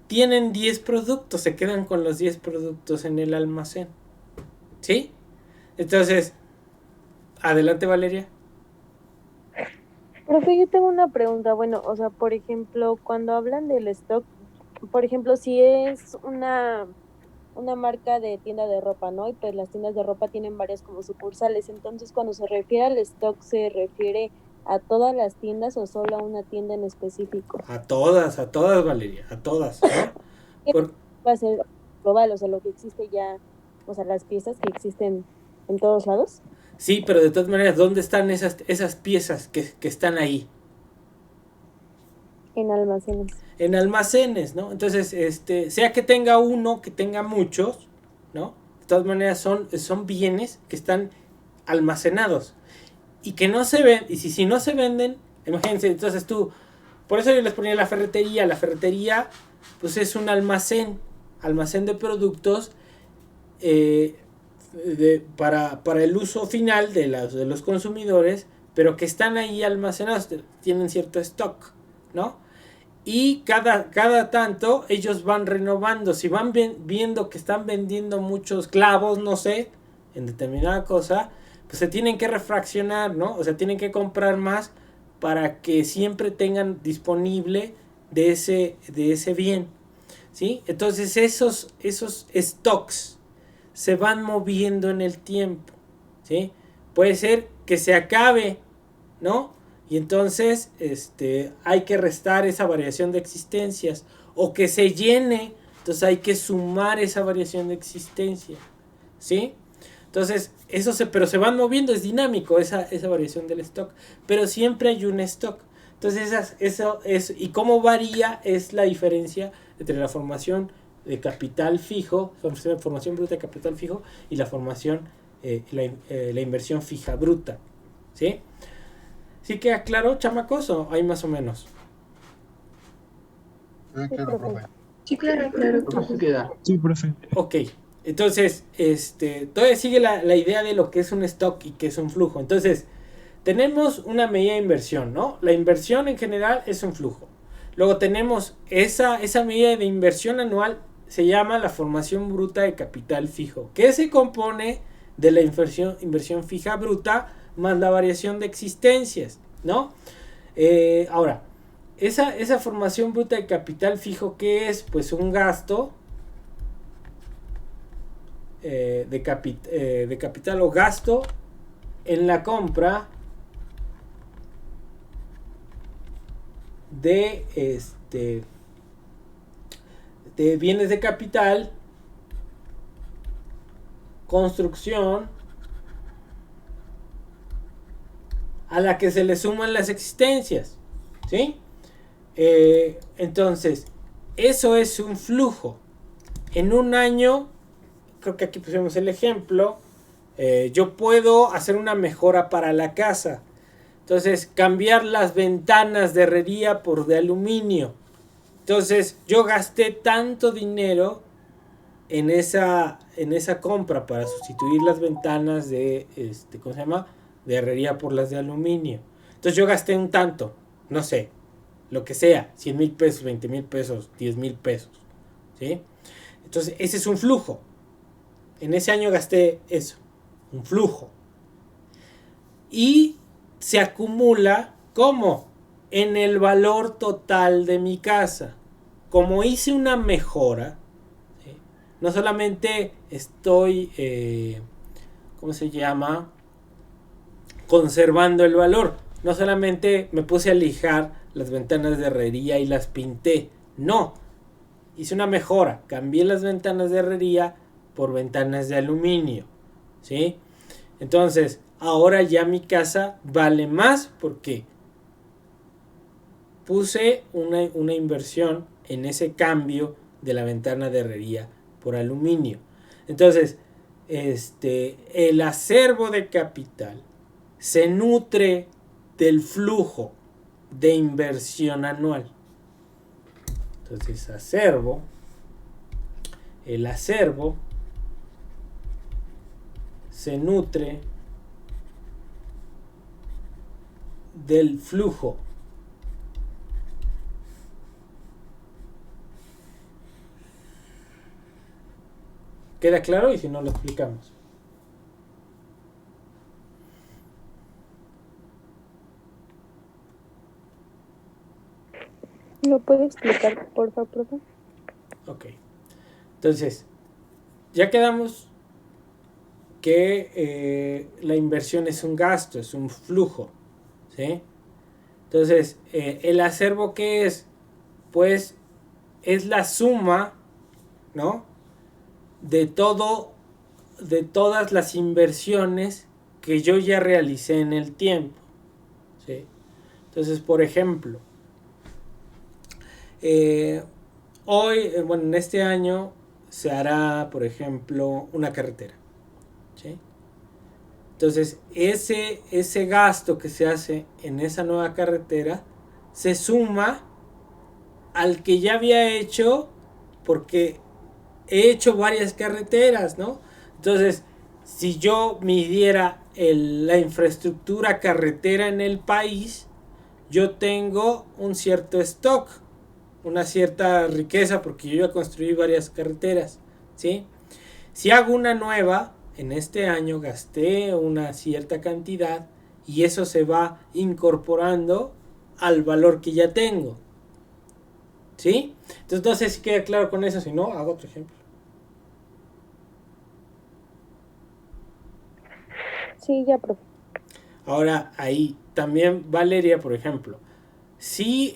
tienen 10 productos, se quedan con los 10 productos en el almacén. ¿Sí? Entonces, adelante, Valeria. Profe, yo tengo una pregunta. Bueno, o sea, por ejemplo, cuando hablan del stock, por ejemplo, si es una marca de tienda de ropa, ¿no? Y pues las tiendas de ropa tienen varias como sucursales. Entonces, cuando se refiere al stock, ¿se refiere a todas las tiendas o solo a una tienda en específico? A todas, Valeria, a todas, ¿no? Va a ser global, o sea, lo que existe ya, o sea, las piezas que existen en todos lados. Sí, pero de todas maneras, ¿dónde están esas piezas que están ahí? En almacenes. En almacenes, ¿no? Entonces, sea que tenga uno, que tenga muchos, ¿no? De todas maneras son bienes que están almacenados y que no se ven, y si no se venden, imagínense, entonces por eso yo les ponía la ferretería pues es un almacén de productos para el uso final de los consumidores, pero que están ahí almacenados, tienen cierto stock, ¿no? Y cada tanto ellos van renovando. Si van viendo que están vendiendo muchos clavos, no sé, en determinada cosa, pues se tienen que refraccionar, ¿no? O sea, tienen que comprar más para que siempre tengan disponible de ese bien, ¿sí? Entonces esos stocks se van moviendo en el tiempo, ¿sí? Puede ser que se acabe, ¿no? Y entonces hay que restar esa variación de existencias. O que se llene, entonces hay que sumar esa variación de existencia. ¿Sí? Entonces, pero se van moviendo, es dinámico esa variación del stock. Pero siempre hay un stock. Entonces, y cómo varía es la diferencia entre la formación de capital fijo, formación bruta de capital fijo, y la formación la inversión fija bruta. ¿Sí? ¿Sí queda claro, chamacos, o hay más o menos? Sí, claro, claro. Profe, queda. Sí, profe. Ok, entonces, todavía sigue la idea de lo que es un stock y que es un flujo. Entonces, tenemos una medida de inversión, ¿no? La inversión en general es un flujo. Luego tenemos esa medida de inversión anual, se llama la formación bruta de capital fijo, que se compone de la inversión fija bruta más la variación de existencias, ¿no? Ahora, esa formación bruta de capital fijo, ¿qué es? Pues un gasto de capital o gasto en la compra de bienes de capital, construcción, a la que se le suman las existencias, ¿sí? Entonces, eso es un flujo. En un año, creo que aquí pusimos el ejemplo, yo puedo hacer una mejora para la casa. Entonces, cambiar las ventanas de herrería por de aluminio. Entonces, yo gasté tanto dinero en esa compra para sustituir las ventanas de, ¿cómo se llama? De herrería por las de aluminio. Entonces, yo gasté un tanto, no sé, lo que sea, 100,000 pesos, 20,000 pesos, 10,000 pesos, ¿sí? Entonces, ese es un flujo. En ese año gasté eso, un flujo. Y se acumula, ¿cómo? En el valor total de mi casa. Como hice una mejora, ¿sí? No solamente estoy, ¿cómo se llama? Conservando el valor. No solamente me puse a lijar las ventanas de herrería y las pinté. No. Hice una mejora. Cambié las ventanas de herrería por ventanas de aluminio, ¿sí? Entonces, ahora ya mi casa vale más porque puse una inversión en ese cambio de la ventana de herrería por aluminio. Entonces, el acervo de capital se nutre del flujo de inversión anual. Entonces, el acervo se nutre del flujo ¿Queda claro? Y si no, lo explicamos. ¿Lo puede explicar, por favor, profe? Ok. Entonces, ya quedamos que la inversión es un gasto, es un flujo, ¿sí? Entonces, el acervo, ¿qué es? Pues es la suma, ¿no? De todas las inversiones que yo ya realicé en el tiempo, ¿sí? Entonces, por ejemplo, hoy, bueno, en este año se hará, por ejemplo, una carretera, ¿sí? Entonces, ese gasto que se hace en esa nueva carretera se suma al que ya había hecho, porque he hecho varias carreteras, ¿no? Entonces, si yo midiera la infraestructura carretera en el país, yo tengo un cierto stock, una cierta riqueza, porque yo ya construí varias carreteras, ¿sí? Si hago una nueva, en este año gasté una cierta cantidad y eso se va incorporando al valor que ya tengo, ¿sí? Entonces, no sé si queda claro con eso, si no, hago otro ejemplo. Sí, ya, profe. Ahora, ahí también, Valeria, por ejemplo, si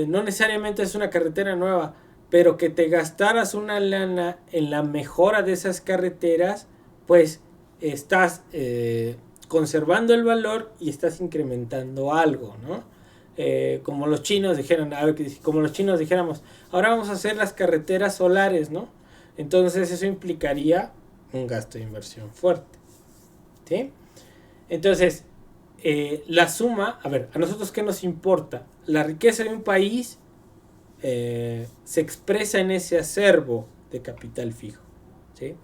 no necesariamente es una carretera nueva, pero que te gastaras una lana en la mejora de esas carreteras, pues estás conservando el valor y estás incrementando algo, ¿no? Como los chinos dijeron, como los chinos dijéramos, ahora vamos a hacer las carreteras solares, ¿no? Entonces eso implicaría un gasto de inversión fuerte. ¿Sí? Entonces, la suma, a ver, ¿a nosotros qué nos importa? La riqueza de un país se expresa en ese acervo de capital fijo. ¿Sí?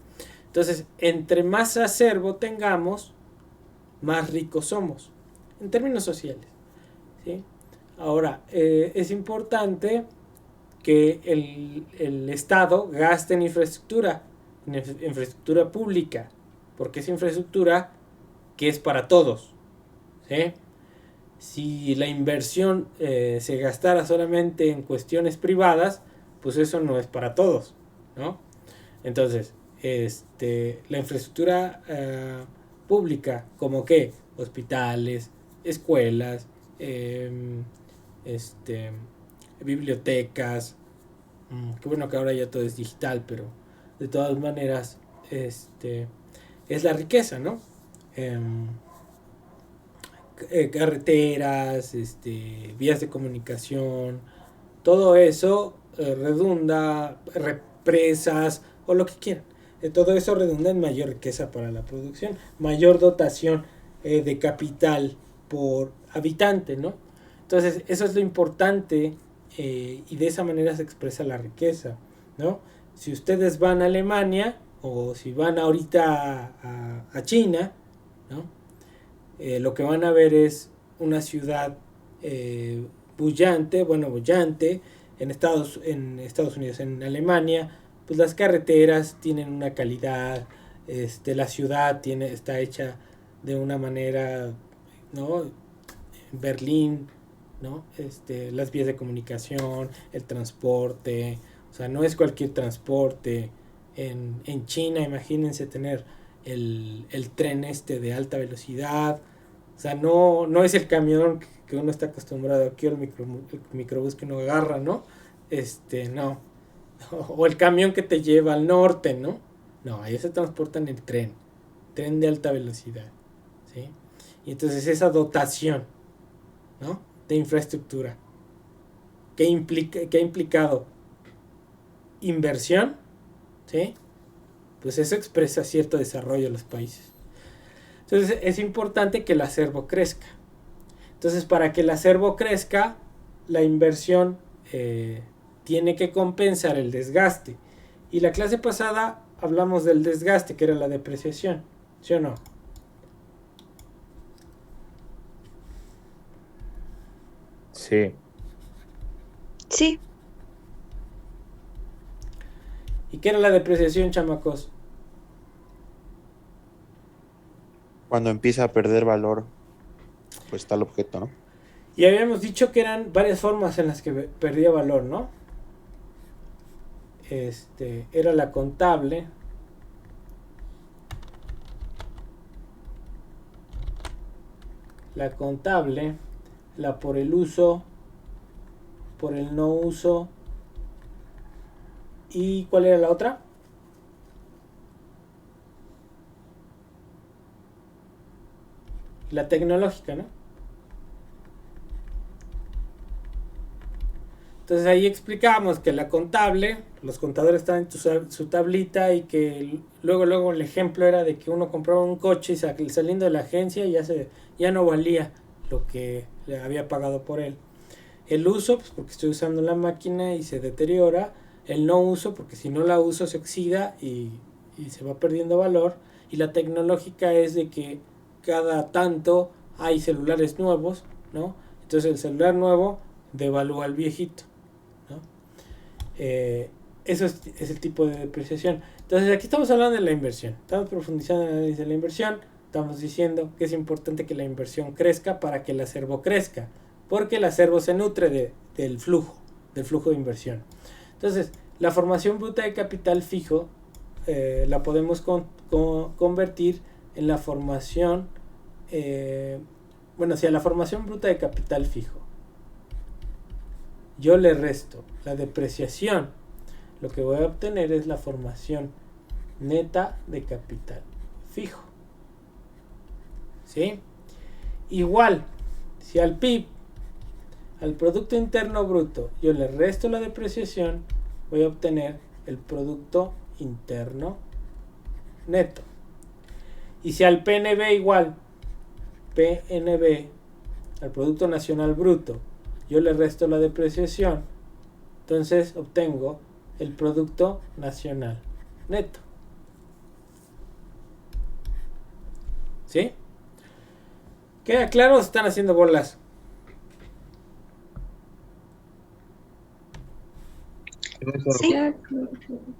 Entonces, entre más acervo tengamos, más ricos somos, en términos sociales. ¿Sí? Ahora, es importante que el Estado gaste en infraestructura pública, porque es infraestructura que es para todos. ¿Sí? Si la inversión se gastara solamente en cuestiones privadas, pues eso no es para todos, ¿no? Entonces, la infraestructura pública, como que hospitales, escuelas, bibliotecas, que bueno que ahora ya todo es digital, pero de todas maneras es la riqueza, ¿no? Carreteras, vías de comunicación, todo eso redunda, represas o lo que quieran. Todo eso redunda en mayor riqueza para la producción, mayor dotación de capital por habitante, ¿no? Entonces, eso es lo importante y de esa manera se expresa la riqueza, ¿no? Si ustedes van a Alemania o si van ahorita a China, ¿no? Lo que van a ver es una ciudad bullante en Estados Unidos, en Alemania, pues las carreteras tienen una calidad, la ciudad está hecha de una manera, ¿no? Berlín, ¿no? Las vías de comunicación, el transporte, o sea, no es cualquier transporte. En China, imagínense tener el tren de alta velocidad, o sea, no es el camión que uno está acostumbrado aquí, el microbús que uno agarra, ¿no? No. O el camión que te lleva al norte, ¿no? No, ahí se transporta en el tren de alta velocidad, ¿sí? Y entonces esa dotación, ¿no? De infraestructura que ha implicado inversión, ¿sí? Pues eso expresa cierto desarrollo de los países. Entonces es importante que el acervo crezca. Entonces, para que el acervo crezca, la inversión tiene que compensar el desgaste. Y la clase pasada hablamos del desgaste, que era la depreciación, ¿sí o no? Sí. Sí. ¿Y qué era la depreciación, chamacos? Cuando empieza a perder valor, pues está el objeto, ¿no? Y habíamos dicho que eran varias formas en las que perdía valor, ¿no? Era la contable, la por el uso, por el no uso, ¿y cuál era la otra? La tecnológica, ¿no? Entonces ahí explicamos que la contable, los contadores estaban en su tablita y que luego el ejemplo era de que uno compraba un coche y saliendo de la agencia ya no valía lo que le había pagado por él. El uso, pues porque estoy usando la máquina y se deteriora. El no uso, porque si no la uso se oxida y se va perdiendo valor. Y la tecnológica es de que cada tanto hay celulares nuevos, ¿no? Entonces el celular nuevo devalúa al viejito, ¿no? Eso es el tipo de depreciación. Entonces aquí estamos hablando de la inversión, estamos profundizando en el análisis de la inversión, estamos diciendo que es importante que la inversión crezca para que el acervo crezca, porque el acervo se nutre del flujo de inversión. Entonces, la formación bruta de capital fijo la podemos convertir en la formación, a la formación bruta de capital fijo yo le resto la depreciación, lo que voy a obtener es la formación neta de capital fijo. ¿Sí? Igual, si al PIB, al Producto Interno Bruto, yo le resto la depreciación, voy a obtener el Producto Interno neto. Y si al PNB igual, PNB, al Producto Nacional Bruto, yo le resto la depreciación, entonces obtengo el Producto Nacional Neto. ¿Sí? ¿Queda claro o están haciendo bolas? Sí.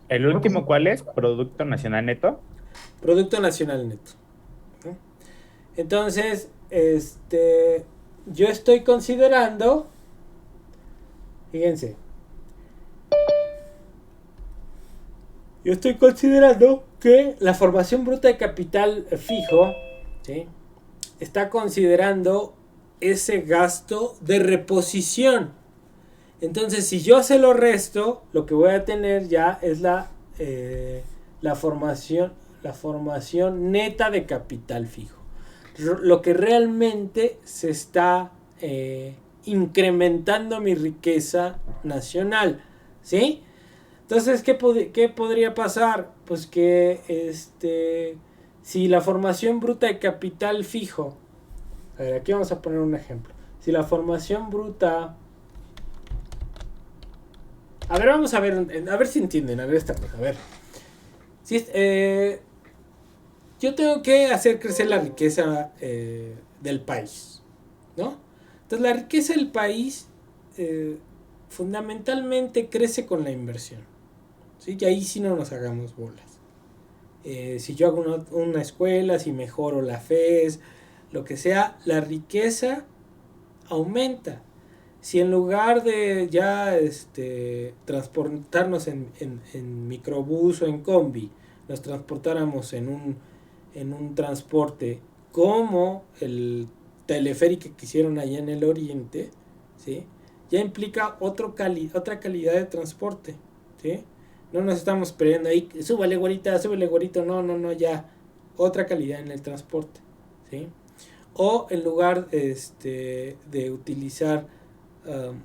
¿El último cuál es? ¿Producto Nacional Neto? Producto Nacional Neto. ¿No? Entonces, yo estoy considerando, fíjense, yo estoy considerando que la formación bruta de capital fijo, ¿sí?, está considerando ese gasto de reposición. Entonces, si yo se lo resto, lo que voy a tener ya es la formación neta de capital fijo. Lo que realmente se está incrementando mi riqueza nacional, ¿sí? Entonces, ¿qué podría pasar? Pues que si la formación bruta de capital fijo, a ver, aquí vamos a poner un ejemplo. Si la formación bruta, a ver, vamos a ver si entienden, a ver esta cosa, a ver. Si yo tengo que hacer crecer la riqueza del país, ¿no? Entonces la riqueza del país fundamentalmente crece con la inversión, ¿sí? Y ahí sí no nos hagamos bolas. Si yo hago una escuela, si mejoro la FES, lo que sea, la riqueza aumenta. Si en lugar de ya transportarnos en microbús o en combi, nos transportáramos en un transporte como el teleférico que hicieron allá en el oriente, ¿sí?, ya implica otra calidad de transporte, ¿sí? No nos estamos peleando ahí, súbale güerita, súbele güerito, no, ya otra calidad en el transporte, ¿sí? O en lugar de utilizar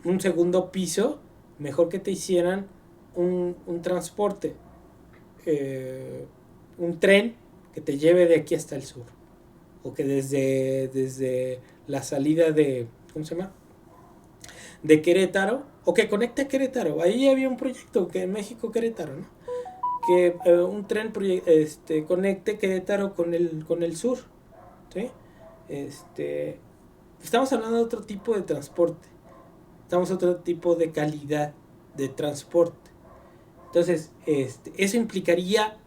un segundo piso, mejor que te hicieran un transporte, un tren que te lleve de aquí hasta el sur, o que desde la salida de, ¿cómo se llama?, de Querétaro, o que conecte a Querétaro. Ahí había un proyecto que en México Querétaro, ¿no?, que un tren conecte Querétaro con el sur, ¿sí? Estamos hablando de otro tipo de transporte, estamos otro tipo de calidad de transporte. Entonces, eso implicaría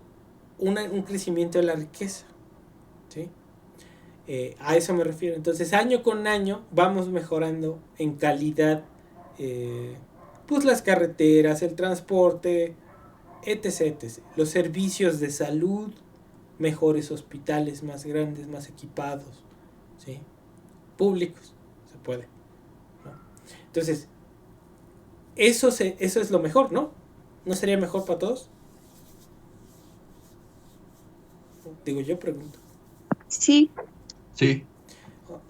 un crecimiento de la riqueza, ¿sí? A eso me refiero. Entonces, año con año vamos mejorando en calidad, pues las carreteras, el transporte, etc. Los servicios de salud, mejores hospitales, más grandes, más equipados, ¿sí?, públicos, se puede, ¿no? Entonces, eso es lo mejor, ¿no? ¿No sería mejor para todos? Digo, yo pregunto. Sí. Sí.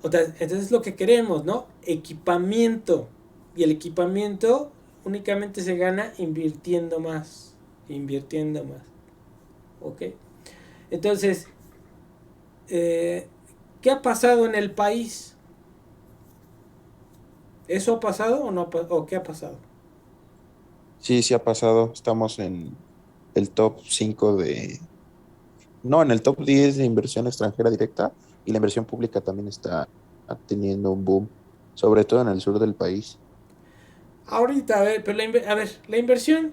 Entonces es lo que queremos, ¿no? Equipamiento. Y el equipamiento únicamente se gana invirtiendo más. ¿Ok? Entonces, ¿qué ha pasado en el país? ¿Eso ha pasado o no? ¿O qué ha pasado? Sí ha pasado. Estamos en el top 5 No, en el top 10 de inversión extranjera directa, y la inversión pública también está teniendo un boom, sobre todo en el sur del país. Ahorita, a ver, pero la inversión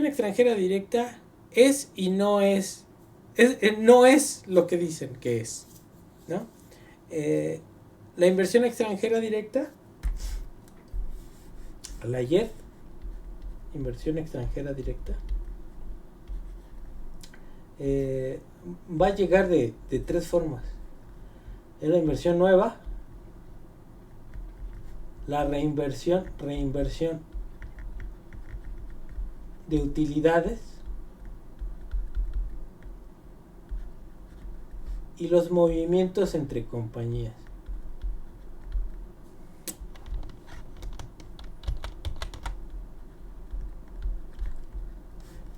extranjera directa es y no es no es lo que dicen que es, ¿no? La inversión extranjera directa, la IED, inversión extranjera directa, va a llegar de tres formas. Es la inversión nueva, la reinversión de utilidades y los movimientos entre compañías.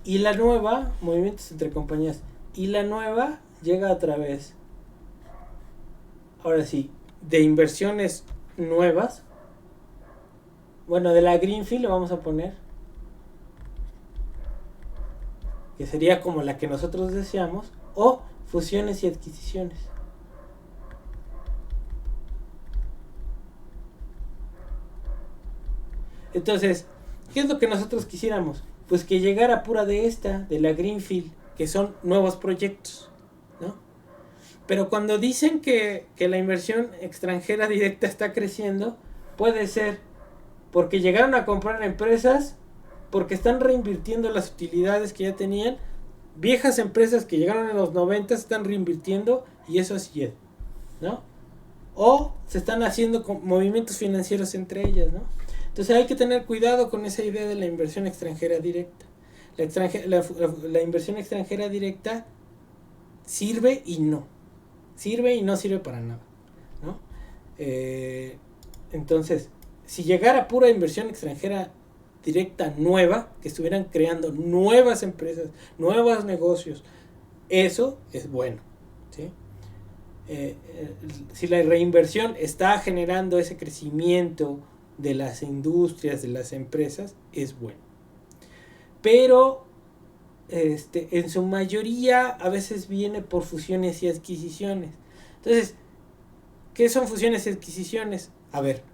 Y la nueva, movimientos entre compañías. Y la nueva llega a través, ahora sí, de inversiones nuevas. Bueno, de la Greenfield lo vamos a poner, que sería como la que nosotros deseamos, o fusiones y adquisiciones. Entonces, ¿qué es lo que nosotros quisiéramos? Pues que llegara pura de esta, de la Greenfield, que son nuevos proyectos, ¿no? Pero cuando dicen que la inversión extranjera directa está creciendo, puede ser porque llegaron a comprar empresas, porque están reinvirtiendo las utilidades que ya tenían, viejas empresas que llegaron en los 90 están reinvirtiendo y eso así es, ¿no? O se están haciendo movimientos financieros entre ellas, ¿no? Entonces hay que tener cuidado con esa idea de la inversión extranjera directa. La inversión extranjera directa sirve y no sirve para nada, ¿no? Entonces, si llegara pura inversión extranjera directa nueva, que estuvieran creando nuevas empresas, nuevos negocios, eso es bueno, ¿sí? Si la reinversión está generando ese crecimiento de las industrias, de las empresas, es bueno. Pero en su mayoría a veces viene por fusiones y adquisiciones. Entonces, ¿qué son fusiones y adquisiciones? A ver,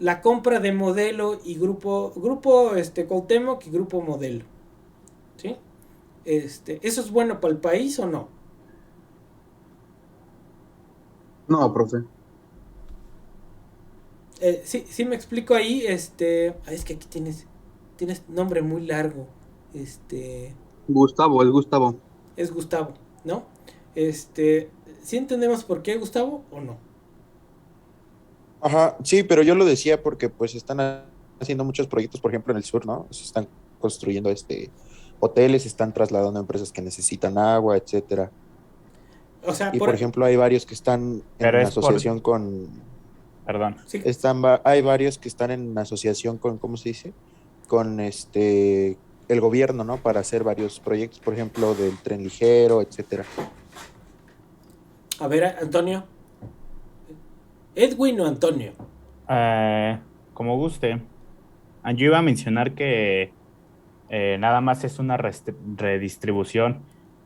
la compra de Modelo y grupo Cuauhtémoc y Grupo Modelo, ¿sí? ¿Eso es bueno para el país o no? No, profe. Sí me explico ahí, es que aquí tienes nombre muy largo, Gustavo, es Gustavo. es Gustavo, ¿no? ¿Sí entendemos por qué Gustavo o no? Ajá, sí, pero yo lo decía porque pues están haciendo muchos proyectos, por ejemplo, en el sur, ¿no? Se están construyendo hoteles, están trasladando empresas que necesitan agua, etcétera. O sea, Y por ejemplo, hay varios que están Pero en es por- asociación con Perdón. sí, hay varios que están en asociación con, ¿cómo se dice? Con el gobierno, ¿no? Para hacer varios proyectos, por ejemplo, del tren ligero, etcétera. a ver, Antonio. ¿Edwin o Antonio? Como guste. Yo iba a mencionar que nada más es una redistribución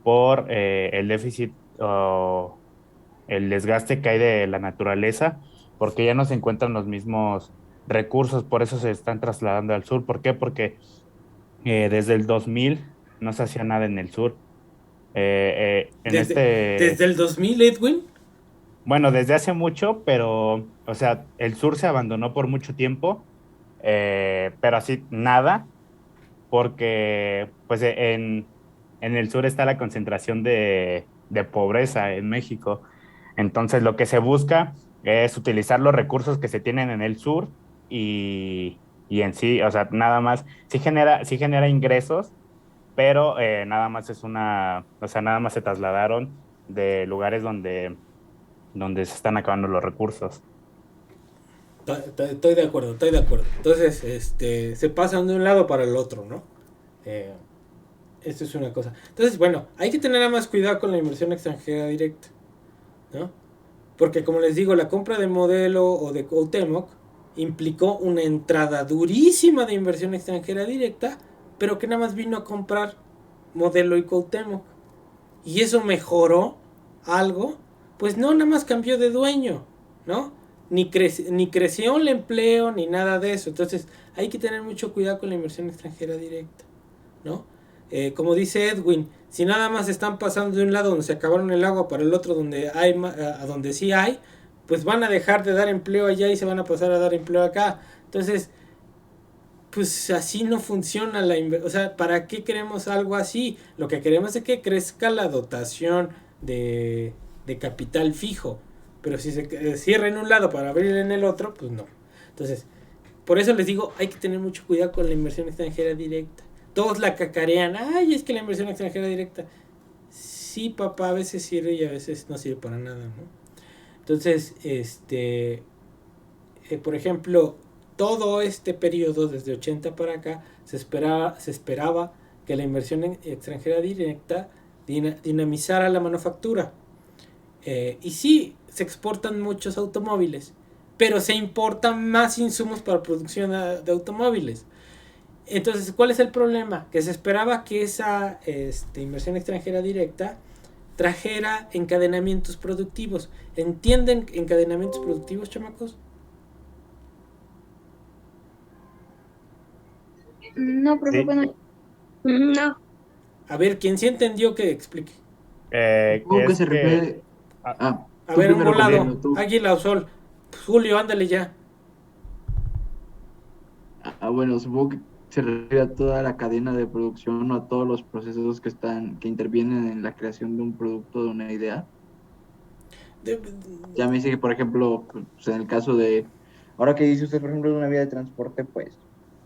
por el déficit o el desgaste que hay de la naturaleza, porque ya no se encuentran los mismos recursos, por eso se están trasladando al sur. ¿Por qué? Porque desde el 2000 no se hacía nada en el sur. Desde el 2000, Edwin. Bueno, desde hace mucho, pero, o sea, el sur se abandonó por mucho tiempo, pero así nada, porque pues en el sur está la concentración de pobreza en México. Entonces lo que se busca es utilizar los recursos que se tienen en el sur y en sí, o sea, nada más, sí genera ingresos, pero nada más o sea, nada más se trasladaron de lugares donde se están acabando los recursos. Estoy de acuerdo. Entonces, se pasan de un lado para el otro, ¿no? Esto es una cosa. Entonces, bueno, hay que tener más cuidado con la inversión extranjera directa, ¿no? Porque como les digo, la compra de Modelo o de Cuauhtémoc implicó una entrada durísima de inversión extranjera directa, pero que nada más vino a comprar Modelo y Cuauhtémoc. Y eso mejoró algo, pues no, nada más cambió de dueño, ¿no? Ni creció el empleo, ni nada de eso. Entonces, hay que tener mucho cuidado con la inversión extranjera directa, ¿no? Como dice Edwin, si nada más están pasando de un lado donde se acabaron el agua para el otro donde hay a donde sí hay, pues van a dejar de dar empleo allá y se van a pasar a dar empleo acá. Entonces, pues así no funciona o sea, ¿para qué queremos algo así? Lo que queremos es que crezca la dotación de capital fijo. Pero si se cierra en un lado para abrir en el otro, pues no. Entonces, por eso les digo, hay que tener mucho cuidado con la inversión extranjera directa. Todos la cacarean, ay, es que la inversión extranjera directa. Sí, papá, a veces sirve y a veces no sirve para nada, ¿no? Entonces, por ejemplo, todo este periodo, desde 80 para acá, se esperaba que la inversión extranjera directa dinamizar a la manufactura. Y sí, se exportan muchos automóviles, pero se importan más insumos para producción de automóviles. Entonces, ¿cuál es el problema? Que se esperaba que esa inversión extranjera directa trajera encadenamientos productivos. ¿Entienden encadenamientos productivos, chamacos? No, profe, Sí. bueno, no. A ver, quien sí entendió, que explique. Supongo que Es se que refiere. ah, A Tú ver, un primero, volado. Juliano, tú. Águila o sol. Pues, Julio, ándale ya. Bueno, supongo que se refiere a toda la cadena de producción o a todos los procesos que intervienen en la creación de un producto, de una idea. Ya me dice que, por ejemplo, pues, en el caso de, ahora que dice usted, por ejemplo, de una vía de transporte, pues,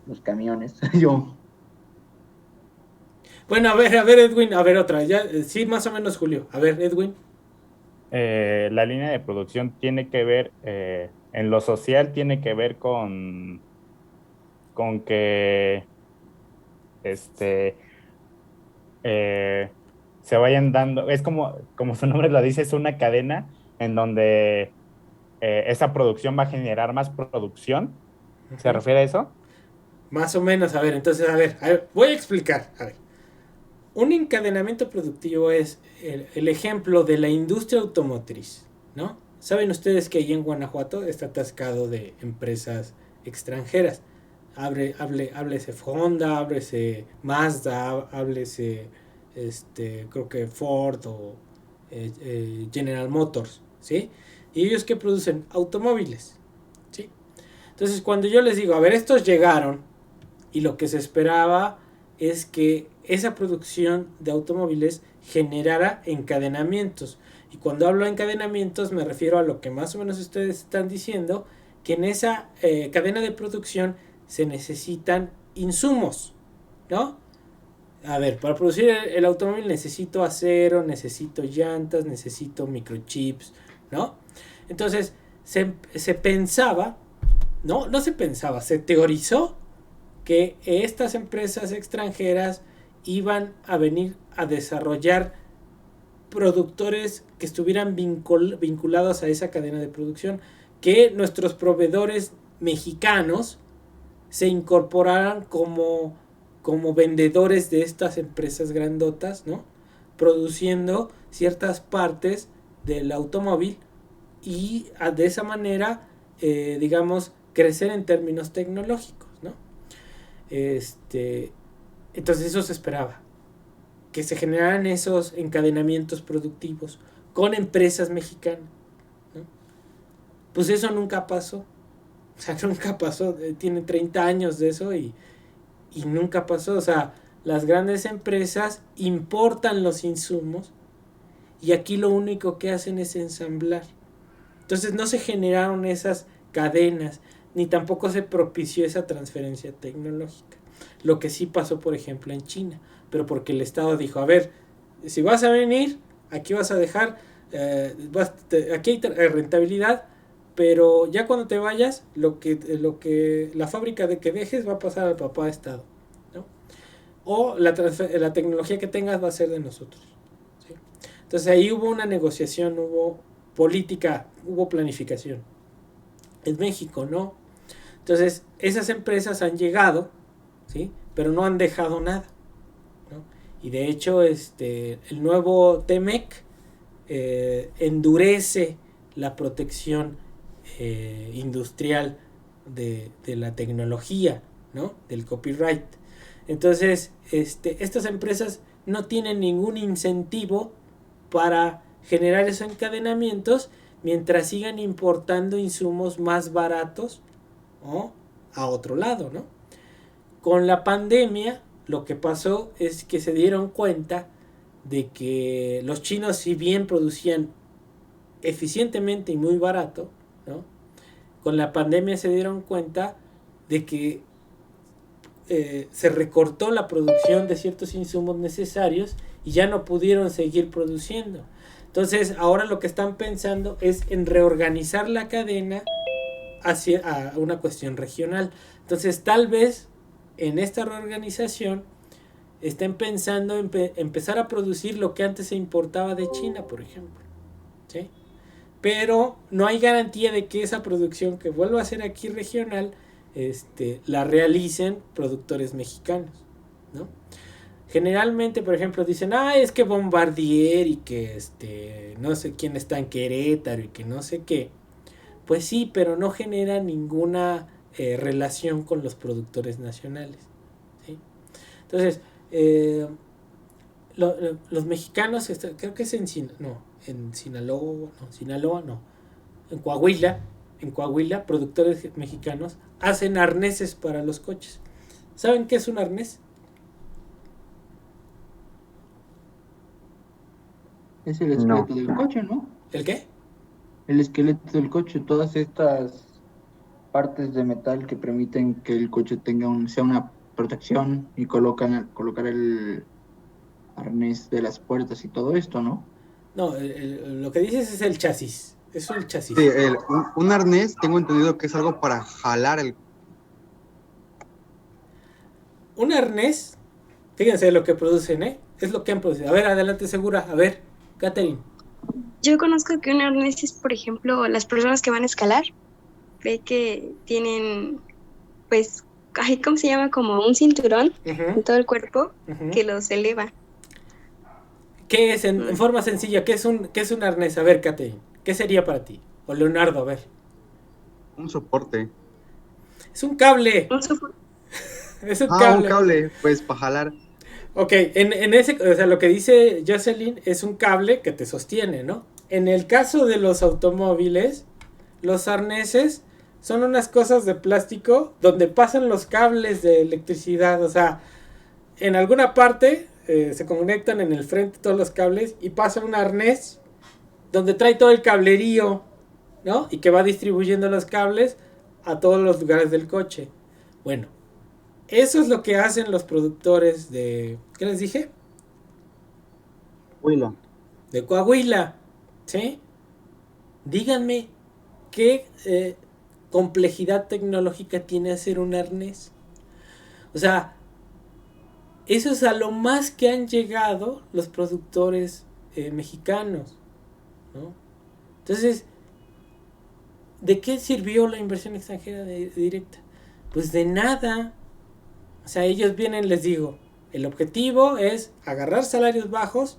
los camiones, yo, Bueno, a ver, Edwin. A ver, otra. Ya, sí, más o menos, Julio. A ver, Edwin. la línea de producción tiene que ver, en lo social tiene que ver con que se vayan dando, es como su nombre lo dice, es una cadena en donde esa producción va a generar más producción. ¿Se refiere a eso? Más o menos, a ver, entonces, a ver, voy a explicar. A ver, un encadenamiento productivo es el ejemplo de la industria automotriz, ¿no? Saben ustedes que ahí en Guanajuato está atascado de empresas extranjeras. Háblese Honda, háblese Mazda, háblese, creo que Ford o General Motors, ¿sí? Y ellos que producen automóviles, ¿sí? Entonces, cuando yo les digo, a ver, estos llegaron, y lo que se esperaba es que esa producción de automóviles generara encadenamientos. Y cuando hablo de encadenamientos me refiero a lo que más o menos ustedes están diciendo, que en esa cadena de producción se necesitan insumos, ¿no? A ver, para producir el automóvil necesito acero, necesito llantas, necesito microchips, ¿no? Entonces se pensaba, no se pensaba, se teorizó que estas empresas extranjeras iban a venir a desarrollar productores que estuvieran vinculados a esa cadena de producción, que nuestros proveedores mexicanos se incorporaran como vendedores de estas empresas grandotas, ¿no? Produciendo ciertas partes del automóvil y de esa manera, digamos, crecer en términos tecnológicos, ¿no? Entonces eso se esperaba, que se generaran esos encadenamientos productivos con empresas mexicanas, ¿no? Pues eso nunca pasó. O sea, nunca pasó. Tiene 30 años de eso y nunca pasó. O sea, las grandes empresas importan los insumos y aquí lo único que hacen es ensamblar. Entonces no se generaron esas cadenas, ni tampoco se propició esa transferencia tecnológica. Lo que sí pasó, por ejemplo, en China, pero porque el Estado dijo, a ver, si vas a venir, aquí vas a dejar, aquí hay rentabilidad, pero ya cuando te vayas, lo que la fábrica de que dejes va a pasar al papá de Estado, ¿no? O la tecnología que tengas va a ser de nosotros, ¿sí? Entonces ahí hubo una negociación, hubo política, hubo planificación. En México, ¿no? Entonces, esas empresas han llegado, ¿sí? Pero no han dejado nada, ¿no? Y de hecho, el nuevo TEMEC endurece la protección industrial de la tecnología, ¿no? Del copyright. Entonces, estas empresas no tienen ningún incentivo para generar esos encadenamientos mientras sigan importando insumos más baratos, ¿no? A otro lado, ¿no? Con la pandemia, lo que pasó es que se dieron cuenta de que los chinos, si bien producían eficientemente y muy barato, ¿no? Con la pandemia se dieron cuenta de que se recortó la producción de ciertos insumos necesarios y ya no pudieron seguir produciendo. Entonces, ahora lo que están pensando es en reorganizar la cadena hacia una cuestión regional. Entonces, tal vez en esta reorganización estén pensando en empezar a producir lo que antes se importaba de China, por ejemplo. ¿Sí? Pero no hay garantía de que esa producción que vuelva a ser aquí regional la realicen productores mexicanos, ¿no? Generalmente, por ejemplo, dicen, es que Bombardier y que no sé quién está en Querétaro y que no sé qué. Pues sí, pero no genera ninguna relación con los productores nacionales, ¿sí? Entonces, los mexicanos, creo que es en Sinaloa, no, en Coahuila, productores mexicanos hacen arneses para los coches. ¿Saben qué es un arnés? Es el esqueleto del coche, ¿no? ¿El qué? El esqueleto del coche, todas estas partes de metal que permiten que el coche sea una protección y colocar el arnés de las puertas y todo esto, ¿no? No, lo que dices es el chasis. Es el chasis. Sí, un arnés, tengo entendido que es algo para jalar el... Un arnés, fíjense lo que producen, es lo que han producido. A ver, adelante, Segura. A ver, Catherine. Yo conozco que un arnés es, por ejemplo, las personas que van a escalar, ve que tienen, pues, ¿cómo se llama? Como un cinturón en todo el cuerpo que los eleva. ¿Qué es, en forma sencilla, qué es un arnés? A ver, Catherine, ¿qué sería para ti? O Leonardo, a ver. Un soporte. Es un cable. Es un cable. Un cable, pues, para jalar. Ok, en ese, o sea, lo que dice Jocelyn es un cable que te sostiene, ¿no? En el caso de los automóviles, los arneses son unas cosas de plástico donde pasan los cables de electricidad, o sea, en alguna parte se conectan en el frente todos los cables y pasa un arnés donde trae todo el cablerío, ¿no? Y que va distribuyendo los cables a todos los lugares del coche. Bueno, eso es lo que hacen los productores de... ¿Qué les dije? Coahuila. De Coahuila, ¿sí? Díganme, ¿qué complejidad tecnológica tiene hacer un arnés? O sea, eso es a lo más que han llegado los productores mexicanos, ¿no? Entonces, ¿de qué sirvió la inversión extranjera directa? Pues de nada. O sea, ellos vienen, les digo, el objetivo es agarrar salarios bajos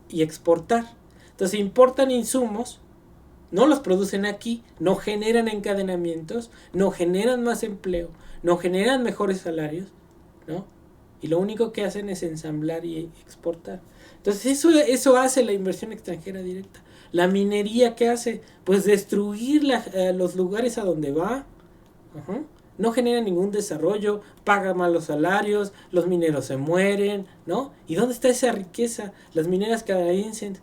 y exportar. Entonces importan insumos, no los producen aquí, no generan encadenamientos, no generan más empleo, no generan mejores salarios, ¿no? Y lo único que hacen es ensamblar y exportar. Entonces eso hace la inversión extranjera directa. La minería, ¿qué hace? Pues destruir los lugares a donde va. No genera ningún desarrollo, paga malos salarios, los mineros se mueren, ¿no? ¿Y dónde está esa riqueza? Las mineras canadienses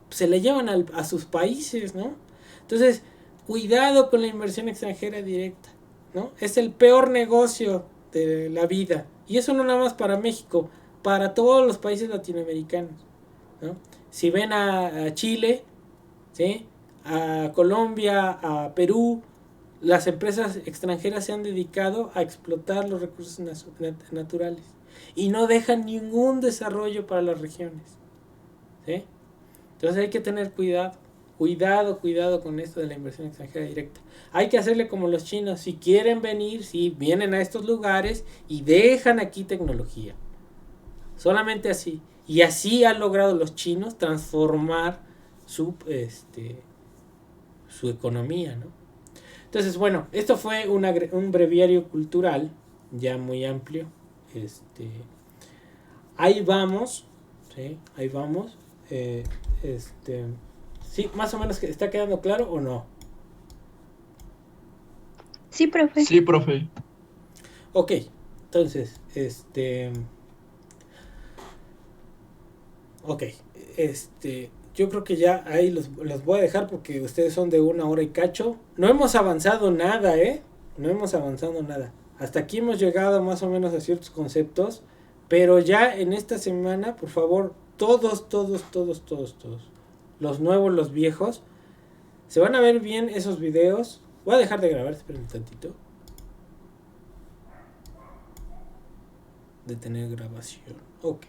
se la llevan a sus países, ¿no? Entonces, cuidado con la inversión extranjera directa, ¿no? Es el peor negocio de la vida. Y eso no nada más para México, para todos los países latinoamericanos, ¿no? Si ven a Chile, ¿sí? A Colombia, a Perú, las empresas extranjeras se han dedicado a explotar los recursos naturales y no dejan ningún desarrollo para las regiones, ¿sí? Entonces hay que tener cuidado con esto de la inversión extranjera directa. Hay que hacerle como los chinos, si quieren venir, si vienen a estos lugares y dejan aquí tecnología. Solamente así. Y así han logrado los chinos transformar su economía, ¿no? Entonces, bueno, esto fue un breviario cultural ya muy amplio. Ahí vamos, ¿sí? Ahí vamos. Sí, más o menos está quedando claro o no. Sí, profe. Sí, profe. Ok, entonces, ok, yo creo que ya ahí los voy a dejar porque ustedes son de 1 hora y cacho. No hemos avanzado nada, no hemos avanzado nada. Hasta aquí hemos llegado más o menos a ciertos conceptos, pero ya en esta semana, por favor, todos, los nuevos, los viejos, se van a ver bien esos videos. Voy a dejar de grabar, esperen un tantito. detener grabación. Ok.